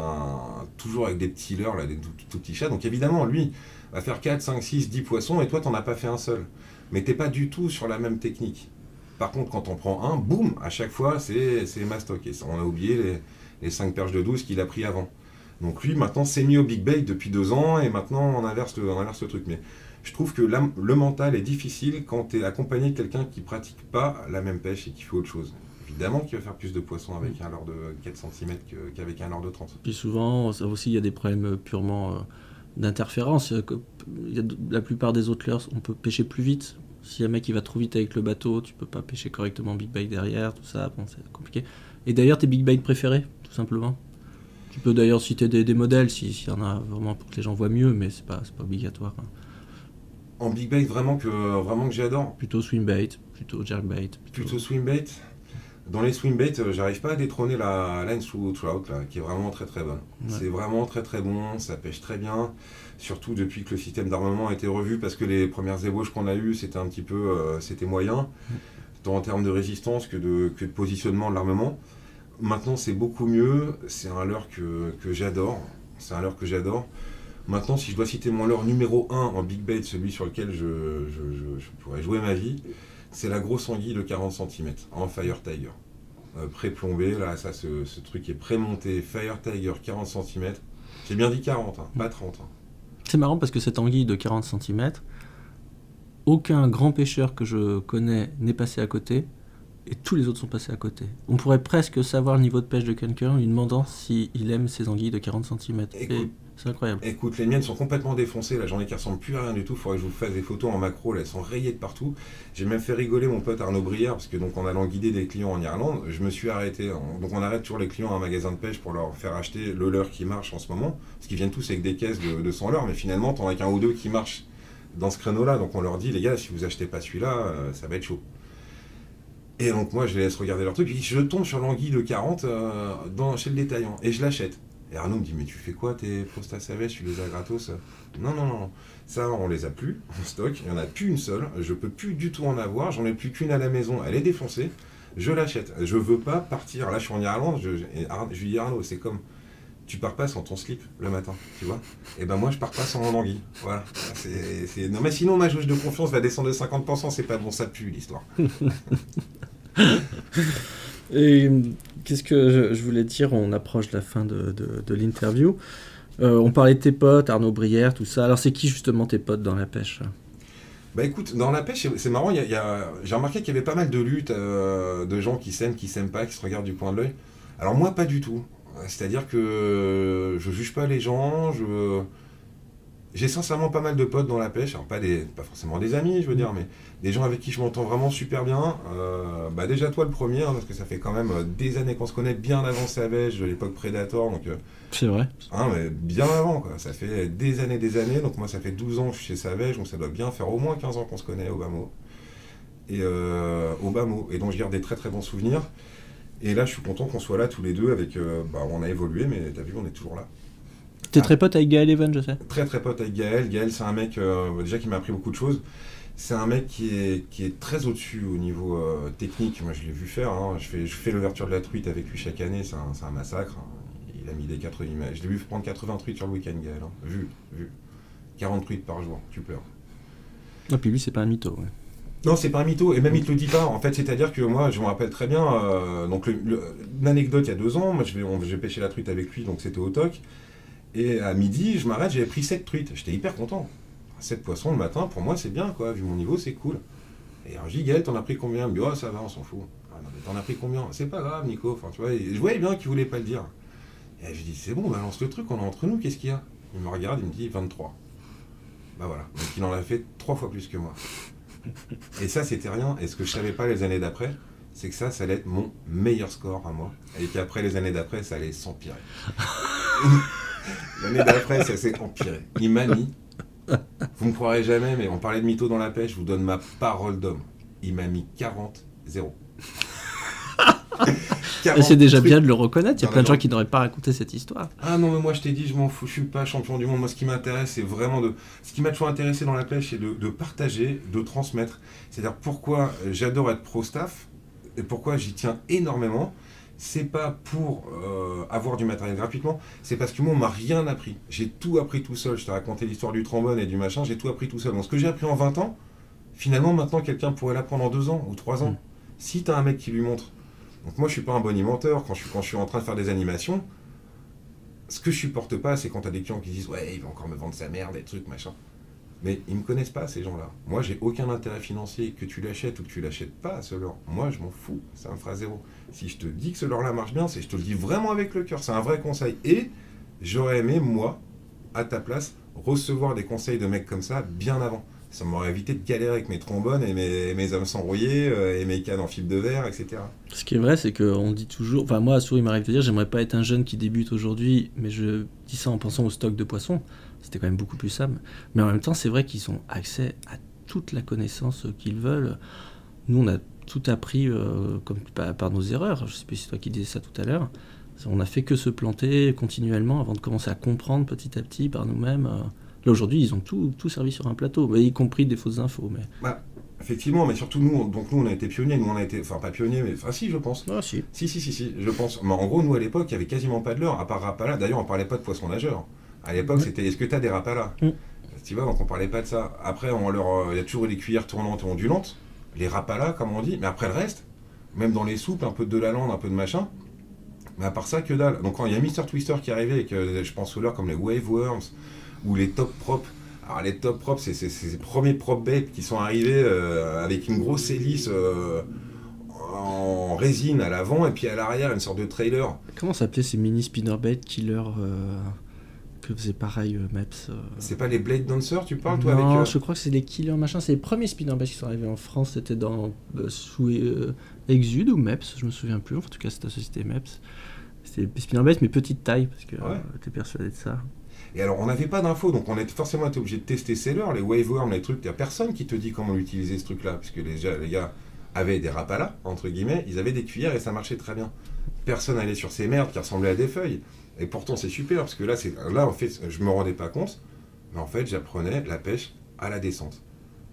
toujours avec des petits leurres, là, des tout petits chats. Donc évidemment, lui va faire 4, 5, 6, 10 poissons et toi t'en as pas fait un seul. Mais t'es pas du tout sur la même technique. Par contre, quand on prend un, boum, à chaque fois c'est mastoc. Et on a oublié les 5 perches de 12 qu'il a pris avant. Donc lui maintenant s'est mis au big bait depuis 2 ans et maintenant on inverse le truc. Mais je trouve que le mental est difficile quand tu es accompagné de quelqu'un qui pratique pas la même pêche et qui fait autre chose. Évidemment qu'il va faire plus de poissons avec un leurre de 4 cm qu'avec un leurre de 30. Puis souvent, ça aussi, il y a des problèmes purement d'interférence. La plupart des autres leurres, on peut pêcher plus vite Si un mec il va trop vite avec le bateau, tu peux pas pêcher correctement big bait derrière, tout ça, bon, c'est compliqué. Et d'ailleurs, tes big baits préférés, tout simplement. Tu peux d'ailleurs citer des modèles s'il y en a vraiment pour que les gens voient mieux, mais c'est pas obligatoire. Hein. En big bait, vraiment que j'adore. Plutôt swim bait, plutôt jerkbait. Plutôt swim bait. Dans les swim bait, j'arrive pas à détrôner la line through trout, là, qui est vraiment très très bonne. Ouais. C'est vraiment très très bon, ça pêche très bien. Surtout depuis que le système d'armement a été revu, parce que les premières ébauches qu'on a eues, c'était un petit peu c'était moyen, tant en termes de résistance que de positionnement de l'armement. Maintenant, c'est beaucoup mieux. C'est un leurre que j'adore. C'est un leurre que j'adore. Maintenant, si je dois citer mon leurre numéro 1 en big bait, celui sur lequel je pourrais jouer ma vie, c'est la grosse anguille de 40 cm en Fire Tiger. Pré-plombé, là, ça, ce truc est pré-monté. Fire Tiger 40 cm. J'ai bien dit 40, hein, pas 30. Hein. C'est marrant parce que cette anguille de 40 cm, aucun grand pêcheur que je connais n'est passé à côté. Et tous les autres sont passés à côté. On pourrait presque savoir le niveau de pêche de quelqu'un en lui demandant s'il aime ses anguilles de 40 cm. C'est incroyable. Écoute, les miennes sont complètement défoncées. Là, j'en ai qui ressemblent plus à rien du tout. Il faudrait que je vous fasse des photos en macro. Là, elles sont rayées de partout. J'ai même fait rigoler mon pote Arnaud Brière parce que donc en allant guider des clients en Irlande, je me suis arrêté. Donc on arrête toujours les clients à un magasin de pêche pour leur faire acheter le leurre qui marche en ce moment. Parce qu'ils viennent tous avec des caisses de 100 leurres, mais finalement, t'en as qu'un ou deux qui marchent dans ce créneau-là. Donc on leur dit, les gars, si vous achetez pas celui-là, ça va être chaud. Et donc moi je les laisse regarder leur truc, et je tombe sur l'anguille de 40 chez le détaillant, et je l'achète. Et Arnaud me dit, mais tu fais quoi tes Prosta Savage, tu les as gratos? Non, ça on les a plus en stock, il n'y en a plus une seule, je peux plus du tout en avoir, j'en ai plus qu'une à la maison, elle est défoncée, je l'achète. Je veux pas partir, là je suis en Irlande, je lui dis Arnaud, c'est comme, tu pars pas sans ton slip le matin, tu vois. Et ben moi je pars pas sans mon anguille, voilà. Non mais sinon ma jauge de confiance va descendre de 50%, c'est pas bon, ça pue l'histoire. Et qu'est-ce que je voulais dire? On approche de la fin de l'interview. On parlait de tes potes, Arnaud Brière, tout ça. Alors c'est qui justement tes potes dans la pêche? Bah écoute, dans la pêche, c'est marrant, j'ai remarqué qu'il y avait pas mal de luttes, de gens qui s'aiment pas, qui se regardent du coin de l'œil. Alors moi pas du tout. C'est-à-dire que je juge pas les gens, j'ai sincèrement pas mal de potes dans la pêche, alors pas forcément des amis, je veux dire, mais des gens avec qui je m'entends vraiment super bien. Bah déjà toi le premier, hein, parce que ça fait quand même des années qu'on se connaît, bien avant Savage, de l'époque Predator, donc... c'est vrai. Hein, mais bien avant, quoi. Ça fait des années, donc moi ça fait 12 ans que je suis chez Savage, donc ça doit bien faire au moins 15 ans qu'on se connaît au Bamo. Et donc je garde des très très bons souvenirs. Et là je suis content qu'on soit là tous les deux avec... on a évolué, mais t'as vu, on est toujours là. T'es très pote avec Gaël Even, je sais. Très très pote avec Gaël. Gaël, c'est un mec déjà qui m'a appris beaucoup de choses. C'est un mec qui est très au-dessus au niveau technique. Moi, je l'ai vu faire. Hein. Je fais l'ouverture de la truite avec lui chaque année. C'est un massacre. Il a mis des 80. Je l'ai vu prendre 80 truites sur le week-end, Gaël. Hein. Vu. 40 truites par jour. Tu pleures. Et puis lui, c'est pas un mytho. Ouais. Non, c'est pas un mytho, et même il te le dit pas. En fait, c'est-à-dire que moi, je me rappelle très bien. Donc, l'anecdote, il y a 2 ans, moi, j'ai pêché la truite avec lui, donc c'était au TOC. Et à midi, je m'arrête, j'avais pris 7 truites. J'étais hyper content. 7 poissons le matin, pour moi, c'est bien, quoi. Vu mon niveau, c'est cool. Et alors, je dis, Gaël, t'en as pris combien? Il me dit, oh, ça va, on s'en fout. Ah, non, mais t'en as pris combien? C'est pas grave, Nico. Enfin, tu vois, je voyais bien qu'il voulait pas le dire. Et je dis, c'est bon, balance le truc, on est entre nous, qu'est-ce qu'il y a? Il me regarde, il me dit, 23. Bah voilà. Donc, il en a fait 3 fois plus que moi. Et ça, c'était rien. Et ce que je savais pas les années d'après, c'est que ça allait être mon meilleur score à moi. Et qu'après, les années d'après, ça allait s'empirer. L'année d'après, ça s'est empiré. Il m'a mis, vous me croirez jamais, mais on parlait de mytho dans la pêche, je vous donne ma parole d'homme. Il m'a mis 40-0. Et c'est déjà bien de le reconnaître, il y a plein de gens qui n'auraient pas raconté cette histoire. Ah non, mais moi je t'ai dit, je m'en fous, je suis pas champion du monde. Moi ce qui m'intéresse, c'est vraiment ce qui m'a toujours intéressé dans la pêche, c'est de partager, de transmettre. C'est-à-dire pourquoi j'adore être pro-staff, et pourquoi j'y tiens énormément. C'est pas pour avoir du matériel gratuitement, c'est parce que moi on m'a rien appris. J'ai tout appris tout seul. Je t'ai raconté l'histoire du trombone et du machin, j'ai tout appris tout seul. Donc ce que j'ai appris en 20 ans, finalement maintenant quelqu'un pourrait l'apprendre en 2 ans ou 3 ans. Si t'as un mec qui lui montre. Donc moi je suis pas un bonimenteur, quand je suis en train de faire des animations, ce que je supporte pas, c'est quand t'as des clients qui disent ouais il va encore me vendre sa merde, des trucs machin. Mais ils me connaissent pas ces gens-là. Moi j'ai aucun intérêt financier, que tu l'achètes ou que tu l'achètes pas ce leurre. Moi je m'en fous, ça me fera 0. Si je te dis que ce leurre-là marche bien, je te le dis vraiment avec le cœur, c'est un vrai conseil. Et j'aurais aimé, moi, à ta place, recevoir des conseils de mecs comme ça bien avant. Ça m'aurait évité de galérer avec mes trombones et mes hameçons rouillés et mes cannes en fibre de verre, etc. Ce qui est vrai, c'est qu'on dit toujours... Enfin, moi, à Sourds, il m'arrive de dire, j'aimerais pas être un jeune qui débute aujourd'hui, mais je dis ça en pensant au stock de poissons. C'était quand même beaucoup plus simple. Mais en même temps, c'est vrai qu'ils ont accès à toute la connaissance qu'ils veulent. Nous, on a tout appris comme, par nos erreurs. Je sais plus si c'est toi qui disais ça tout à l'heure. On n'a fait que se planter continuellement avant de commencer à comprendre petit à petit par nous-mêmes. Là, aujourd'hui, ils ont tout servi sur un plateau, y compris des fausses infos. Mais... Bah, effectivement, mais surtout nous, donc nous, on a été pionniers. Nous, on a été, enfin, pas pionniers, mais enfin, si, je pense. Ah, si. Si, je pense. Mais en gros, nous, à l'époque, il n'y avait quasiment pas de leurre, à part Rapala. D'ailleurs, on parlait pas de poissons nageurs. À l'époque, c'était est-ce que tu as des Rapala? Tu vois, donc on parlait pas de ça. Après, il y a toujours eu les cuillères tournantes et ondulantes, les Rapala, comme on dit, mais après le reste, même dans les soupes, un peu de Delalande, un peu de machin. Mais à part ça, que dalle. Donc quand il y a Mr. Twister qui est arrivé avec, je pense aux leurres comme les Wave Worms ou les Top Prop. Alors les Top Prop, c'est ces premiers prop bait qui sont arrivés avec une grosse hélice en résine à l'avant et puis à l'arrière une sorte de trailer. Comment s'appelaient ces mini spinnerbait killer que faisait pareil Meps C'est pas les Blade Dancer, tu parles toi non, avec je crois que c'est les killers machin. C'est les premiers spinnerbait qui sont arrivés en France. C'était dans sous Exude ou Meps, je me souviens plus. En tout cas, c'était la société Meps. C'était des spinnerbait mais petite taille parce que j'étais persuadé de ça. Et alors, on n'avait pas d'infos, donc on était forcément été obligé de tester ces leurres, les Wave Worms, les trucs. Il n'y a personne qui te dit comment utiliser ce truc-là, parce que les gars avaient des Rapala, entre guillemets, ils avaient des cuillères et ça marchait très bien. Personne n'allait sur ces merdes qui ressemblaient à des feuilles. Et pourtant, c'est super, parce que là, en fait, je me rendais pas compte, mais en fait, j'apprenais la pêche à la descente.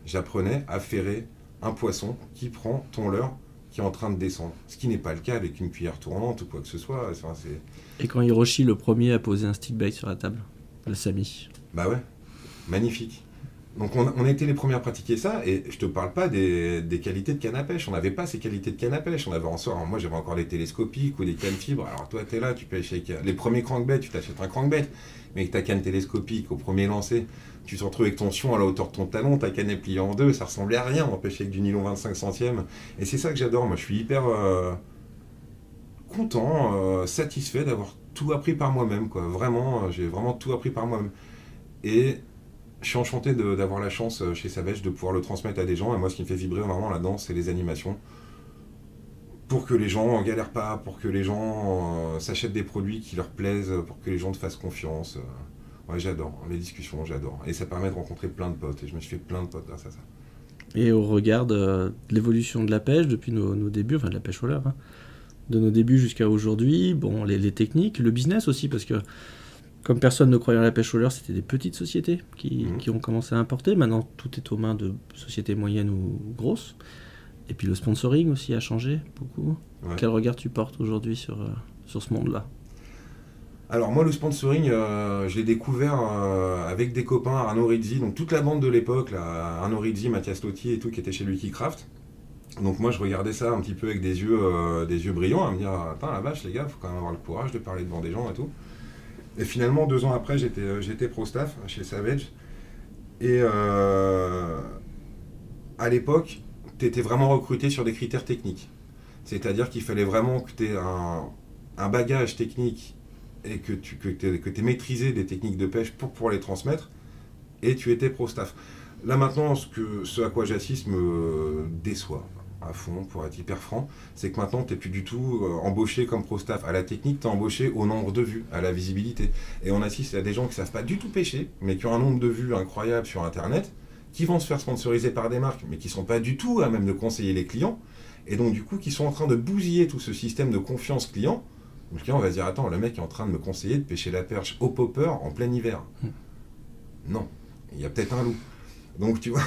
J'apprenais à ferrer un poisson qui prend ton leurre qui est en train de descendre. Ce qui n'est pas le cas avec une cuillère tournante ou quoi que ce soit. Enfin, et quand Hiroshi, le premier, a posé un stick bait sur la table, le Sami. Bah ouais, magnifique. Donc on a été les premiers à pratiquer ça, et je te parle pas des qualités de canne à pêche. On n'avait pas ces qualités de canne à pêche. On avait moi j'avais encore des télescopiques ou des cannes fibres. Alors toi t'es là, tu pêches avec les premiers crankbaits, tu t'achètes un crankbait, mais avec ta canne télescopique au premier lancer, tu te retrouves avec ton sion à la hauteur de ton talon, ta canne est pliée en deux, ça ressemblait à rien. On pêchait avec du nylon 25 centièmes. Et c'est ça que j'adore. Moi je suis hyper content, satisfait d'avoir tout appris par moi-même, quoi. Vraiment, j'ai vraiment tout appris par moi-même. Et je suis enchanté d'avoir la chance chez Savage de pouvoir le transmettre à des gens. Et moi, ce qui me fait vibrer vraiment là-dedans, c'est les animations. Pour que les gens ne galèrent pas, pour que les gens s'achètent des produits qui leur plaisent, pour que les gens te fassent confiance. Ouais, j'adore. Les discussions, j'adore. Et ça permet de rencontrer plein de potes. Et je me suis fait plein de potes grâce à ça. Et au regard de l'évolution de la pêche depuis nos débuts, enfin de la pêche au leurre, de nos débuts jusqu'à aujourd'hui, bon, les techniques, le business aussi, parce que comme personne ne croyait à la pêche au leurre, c'était des petites sociétés qui ont commencé à importer. Maintenant, tout est aux mains de sociétés moyennes ou grosses. Et puis le sponsoring aussi a changé beaucoup. Ouais. Quel regard tu portes aujourd'hui sur ce monde-là? Alors moi, le sponsoring, je l'ai découvert avec des copains, Arnaud Rizzi, donc toute la bande de l'époque, là, Arnaud Rizzi, Mathias Lotti et tout, qui était chez Lucky Craft. Donc moi je regardais ça un petit peu avec des yeux brillants, à me dire attends la vache les gars, faut quand même avoir le courage de parler devant des gens et tout. Et finalement 2 ans après j'étais pro staff chez Savage. Et à l'époque t'étais vraiment recruté sur des critères techniques. C'est-à-dire qu'il fallait vraiment que tu aies un bagage technique et que tu aies maîtrisé des techniques de pêche pour pouvoir les transmettre, et tu étais pro staff. Là maintenant ce à quoi j'assiste me déçoit à fond, pour être hyper franc, c'est que maintenant tu n'es plus du tout embauché comme pro staff à la technique, tu es embauché au nombre de vues, à la visibilité. Et on assiste à des gens qui ne savent pas du tout pêcher, mais qui ont un nombre de vues incroyable sur internet, qui vont se faire sponsoriser par des marques, mais qui ne sont pas du tout à même de conseiller les clients, et donc du coup qui sont en train de bousiller tout ce système de confiance client. Le client va se dire attends, le mec est en train de me conseiller de pêcher la perche au popper en plein hiver. Non, il y a peut-être un loup. Donc tu vois,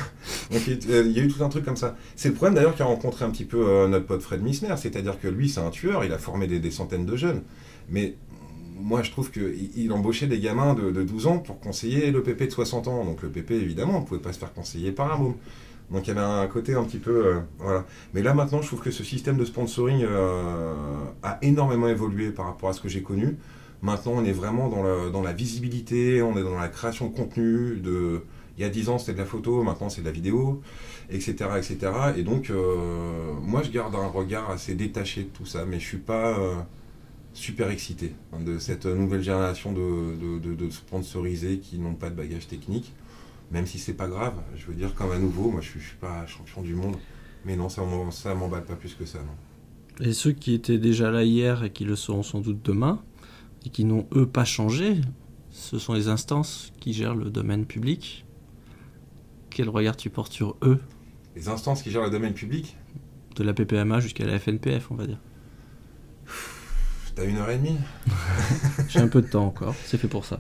il y a eu tout un truc comme ça. C'est le problème d'ailleurs qu'a rencontré un petit peu notre pote Fred Missner, c'est-à-dire que lui c'est un tueur, il a formé des centaines de jeunes, mais moi je trouve qu'il embauchait des gamins de 12 ans pour conseiller le pépé de 60 ans. Donc le pépé évidemment on ne pouvait pas se faire conseiller par un môme. Donc il y avait un côté un petit peu... voilà. Mais là maintenant je trouve que ce système de sponsoring a énormément évolué par rapport à ce que j'ai connu. Maintenant on est vraiment dans la visibilité, on est dans la création de contenu, il y a 10 ans, c'était de la photo, maintenant c'est de la vidéo, etc. etc. Et donc, moi, je garde un regard assez détaché de tout ça, mais je ne suis pas super excité de cette nouvelle génération de sponsorisés qui n'ont pas de bagage technique. même si c'est pas grave, je veux dire, comme à nouveau, moi je suis pas champion du monde, mais non, ça m'emballe pas plus que ça, non. Et ceux qui étaient déjà là hier et qui le seront sans doute demain, et qui n'ont eux pas changé, ce sont les instances qui gèrent le domaine public. Quel regard tu portes sur eux? Les instances qui gèrent le domaine public? De la PPMA jusqu'à la FNPF, on va dire. T'as 1h30? J'ai un peu de temps encore, c'est fait pour ça.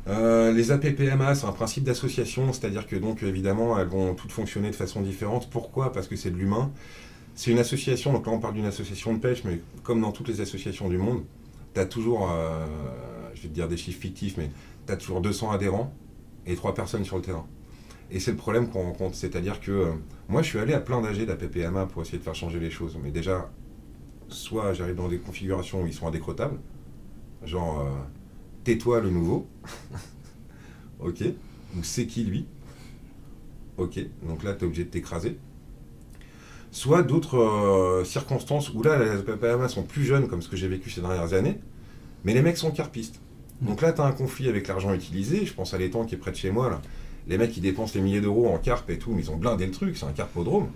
Les APPMA, c'est un principe d'association, c'est-à-dire que donc évidemment elles vont toutes fonctionner de façon différente. Pourquoi? Parce que c'est de l'humain. C'est une association, donc là on parle d'une association de pêche, mais comme dans toutes les associations du monde, tu as toujours, je vais te dire des chiffres fictifs, mais tu as toujours 200 adhérents et 3 personnes sur le terrain. Et c'est le problème qu'on rencontre, c'est-à-dire que moi je suis allé à plein d'AG d'APPMA pour essayer de faire changer les choses, mais déjà, soit j'arrive dans des configurations où ils sont indécrottables, genre tais-toi le nouveau, ok, ou c'est qui lui, ok, donc là tu es obligé de t'écraser. Soit d'autres circonstances où là les APPMA sont plus jeunes, comme ce que j'ai vécu ces dernières années, mais les mecs sont carpistes. Donc là tu as un conflit avec l'argent utilisé, je pense à l'étang qui est près de chez moi, là. Les mecs ils dépensent des milliers d'euros en carpe et tout, mais ils ont blindé le truc, c'est un carpodrome.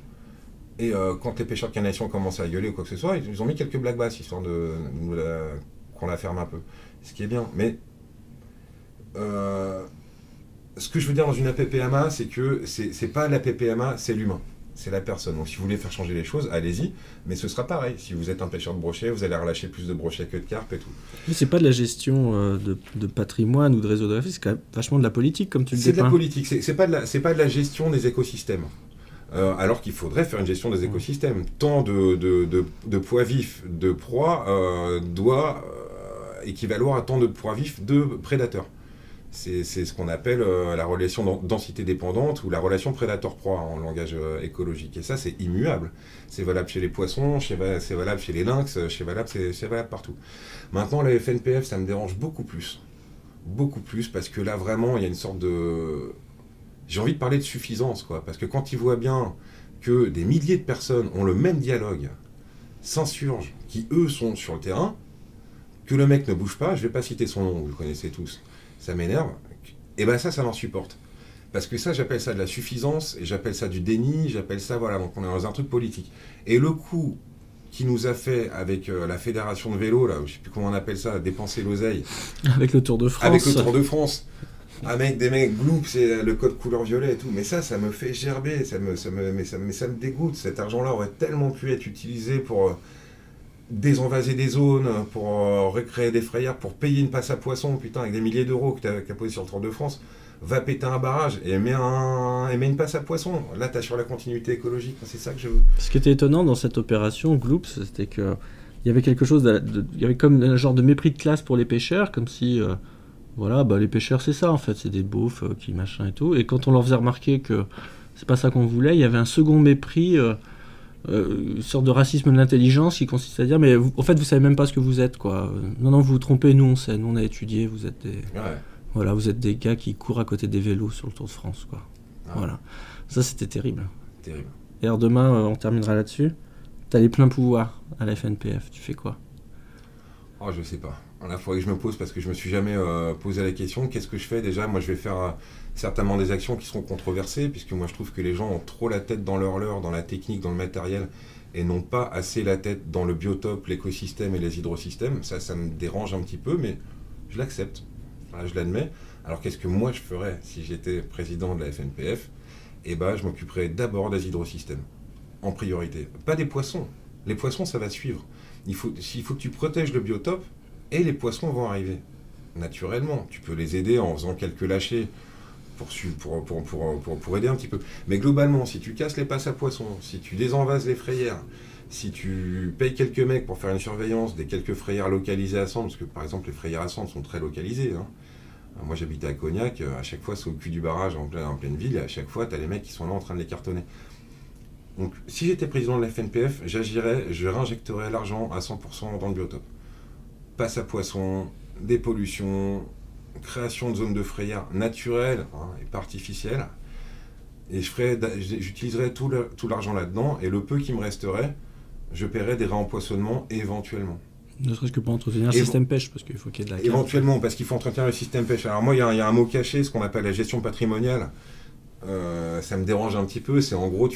Et quand les pêcheurs de canalisation commencent à gueuler ou quoi que ce soit, ils ont mis quelques blagues basses, histoire qu'on la ferme un peu. Ce qui est bien. Mais ce que je veux dire dans une APPMA, c'est que c'est pas l'APPMA, c'est l'humain. C'est la personne. Donc si vous voulez faire changer les choses, allez-y. Mais ce sera pareil. Si vous êtes un pêcheur de brochet, vous allez relâcher plus de brochets que de carpe et tout. Mais c'est pas de la gestion de patrimoine ou de réseau de réflexe, c'est quand même vachement de la politique, comme tu le dis. C'est de la politique. C'est pas de la gestion des écosystèmes. Alors qu'il faudrait faire une gestion des écosystèmes. Tant de poids vifs de proie doit équivaloir à tant de poids vifs de prédateurs. C'est ce qu'on appelle la relation densité dépendante ou la relation prédateur-proie en langage écologique. Et ça, c'est immuable. C'est valable chez les poissons, c'est valable chez les lynx, c'est valable partout. Maintenant, la FNPF, ça me dérange beaucoup plus. Beaucoup plus, parce que là, vraiment, il y a une sorte de... J'ai envie de parler de suffisance, quoi. Parce que quand ils voient bien que des milliers de personnes ont le même dialogue, s'insurgent, qui, eux, sont sur le terrain, que le mec ne bouge pas, je ne vais pas citer son nom, vous le connaissez tous, ça m'énerve, et ben ça m'insupporte. Parce que ça, j'appelle ça de la suffisance, et j'appelle ça du déni, j'appelle ça, voilà, donc on est dans un truc politique. Et le coup qui nous a fait avec la fédération de vélo, là, je ne sais plus comment on appelle ça, dépenser l'oseille. Avec le Tour de France. Avec le Tour de France. Avec des mecs gloop, c'est le code couleur violet et tout. Mais ça me fait gerber, ça me dégoûte. Cet argent-là aurait tellement pu être utilisé pour désenvaser des zones, pour recréer des frayères, pour payer une passe à poisson, putain, avec des milliers d'euros que tu as posé sur le Tour de France. Va péter un barrage et mets une passe à poisson. Là, tu as sur la continuité écologique. C'est ça que je veux. Ce qui était étonnant dans cette opération, Gloops, c'était qu'il y avait quelque chose il y avait comme un genre de mépris de classe pour les pêcheurs, comme si... Voilà, bah les pêcheurs c'est ça en fait, c'est des beaufs qui machin et tout. Et quand on leur faisait remarquer que c'est pas ça qu'on voulait, il y avait un second mépris, une sorte de racisme de l'intelligence qui consiste à dire mais en fait vous savez même pas ce que vous êtes quoi. Non vous vous trompez, nous on sait, nous on a étudié, vous êtes des voilà, vous êtes des gars qui courent à côté des vélos sur le Tour de France quoi. Voilà, ça c'était terrible. Terrible. Et alors demain on terminera là-dessus. T'as les pleins pouvoirs à la FNPF, tu fais quoi? Oh je sais pas. Il faudrait que je me pose parce que je me suis jamais posé la question. Qu'est-ce que je fais déjà? Moi, je vais faire certainement des actions qui seront controversées, puisque moi, je trouve que les gens ont trop la tête dans leur leurre, dans la technique, dans le matériel, et n'ont pas assez la tête dans le biotope, l'écosystème et les hydrosystèmes. Ça me dérange un petit peu, mais je l'accepte. Voilà, je l'admets. Alors, qu'est-ce que moi, je ferais si j'étais président de la FNPF? Eh ben, je m'occuperais d'abord des hydrosystèmes, en priorité. Pas des poissons. Les poissons, ça va suivre. Il faut que tu protèges le biotope, et les poissons vont arriver, naturellement. Tu peux les aider en faisant quelques lâchers pour aider un petit peu. Mais globalement, si tu casses les passes à poissons, si tu désenvases les frayères, si tu payes quelques mecs pour faire une surveillance des quelques frayères localisées à Sens, parce que par exemple les frayères à Sens sont très localisées. Hein. Moi j'habitais à Cognac, à chaque fois c'est au cul du barrage en pleine ville, et à chaque fois tu as les mecs qui sont là en train de les cartonner. Donc si j'étais président de la FNPF, j'agirais, je réinjecterais l'argent à 100% dans le biotope. Passe à poissons, dépollution, création de zones de frayères naturelles et pas artificielles. Et j'utiliserais tout l'argent là-dedans, et le peu qui me resterait, je paierais des réempoisonnements éventuellement. Ne serait-ce que pour entretenir le système pêche, parce qu'il faut qu'il y ait de la carte. Éventuellement, parce qu'il faut entretenir le système pêche. Alors moi, il y a un mot caché, ce qu'on appelle la gestion patrimoniale, Ça me dérange un petit peu, c'est en gros,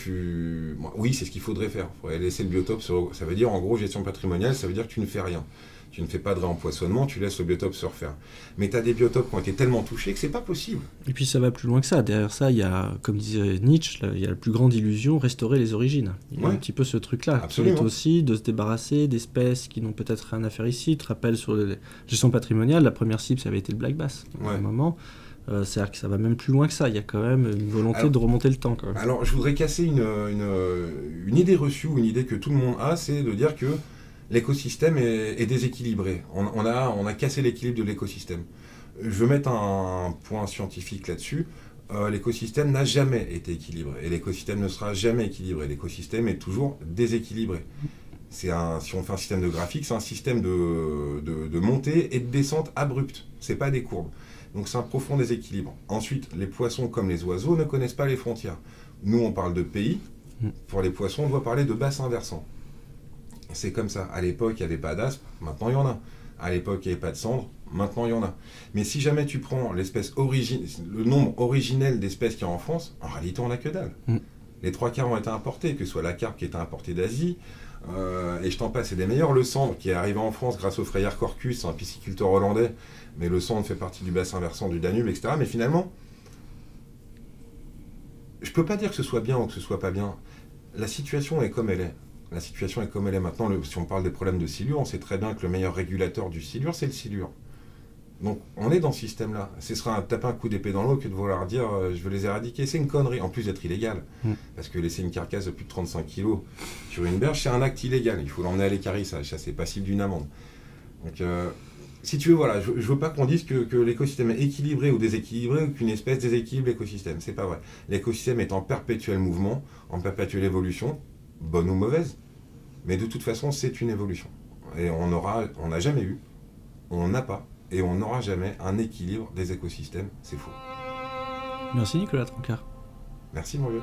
oui, c'est ce qu'il faudrait faire. Il faudrait laisser le biotope, ça veut dire en gros gestion patrimoniale, ça veut dire que tu ne fais rien. Tu ne fais pas de réempoisonnement, tu laisses le biotope se refaire. Mais tu as des biotopes qui ont été tellement touchés que c'est pas possible. Et puis ça va plus loin que ça. Derrière ça, il y a, comme disait Nietzsche, il y a la plus grande illusion, restaurer les origines. Il y a un petit peu ce truc-là, Absolument. qui est aussi de se débarrasser d'espèces qui n'ont peut-être rien à faire ici. Tu te rappelles, sur la gestion patrimoniale, la première cible, ça avait été le black bass. À un moment, c'est-à-dire que ça va même plus loin que ça. Il y a quand même une volonté de remonter le temps. Quand même. Alors, je voudrais casser une idée reçue, ou une idée que tout le monde a, c'est de dire que l'écosystème est déséquilibré. On a cassé l'équilibre de l'écosystème. Je veux mettre un point scientifique là-dessus. L'écosystème n'a jamais été équilibré. Et l'écosystème ne sera jamais équilibré. L'écosystème est toujours déséquilibré. Si on fait un système de graphique, c'est un système de montée et de descente abrupte. C'est pas des courbes. Donc c'est un profond déséquilibre. Ensuite, les poissons comme les oiseaux ne connaissent pas les frontières. Nous, on parle de pays. Pour les poissons, on doit parler de bassin versant. C'est comme ça. À l'époque, il n'y avait pas d'aspe, maintenant il y en a. À l'époque, il n'y avait pas de cendre, maintenant il y en a. Mais si jamais tu prends le nombre originel d'espèces qu'il y a en France, en réalité, on n'a que dalle. Les 3/4 ont été importés, que ce soit la carpe qui est importée d'Asie, et je t'en passe, c'est des meilleurs. Le cendre qui est arrivé en France grâce au frayeur Corcus, un pisciculteur hollandais, mais le cendre fait partie du bassin versant du Danube, etc. Mais finalement, je ne peux pas dire que ce soit bien ou que ce soit pas bien. La situation est comme elle est. La situation est comme elle est maintenant. Si on parle des problèmes de silure, on sait très bien que le meilleur régulateur du silure, c'est le silure. Donc on est dans ce système-là. Ce sera taper un coup d'épée dans l'eau que de vouloir dire je veux les éradiquer. C'est une connerie, en plus d'être illégal. Parce que laisser une carcasse de plus de 35 kg sur une berge, c'est un acte illégal. Il faut l'emmener à l'équarrissage, ça c'est passible d'une amende. Donc si tu veux, voilà, je veux pas qu'on dise que l'écosystème est équilibré ou déséquilibré, ou qu'une espèce déséquilibre l'écosystème. C'est pas vrai. L'écosystème est en perpétuel mouvement, en perpétuelle évolution, bonne ou mauvaise. Mais de toute façon, c'est une évolution. Et on n'a jamais eu, on n'a pas, et on n'aura jamais un équilibre des écosystèmes. C'est faux. Merci Nicolas Trancard. Merci mon vieux.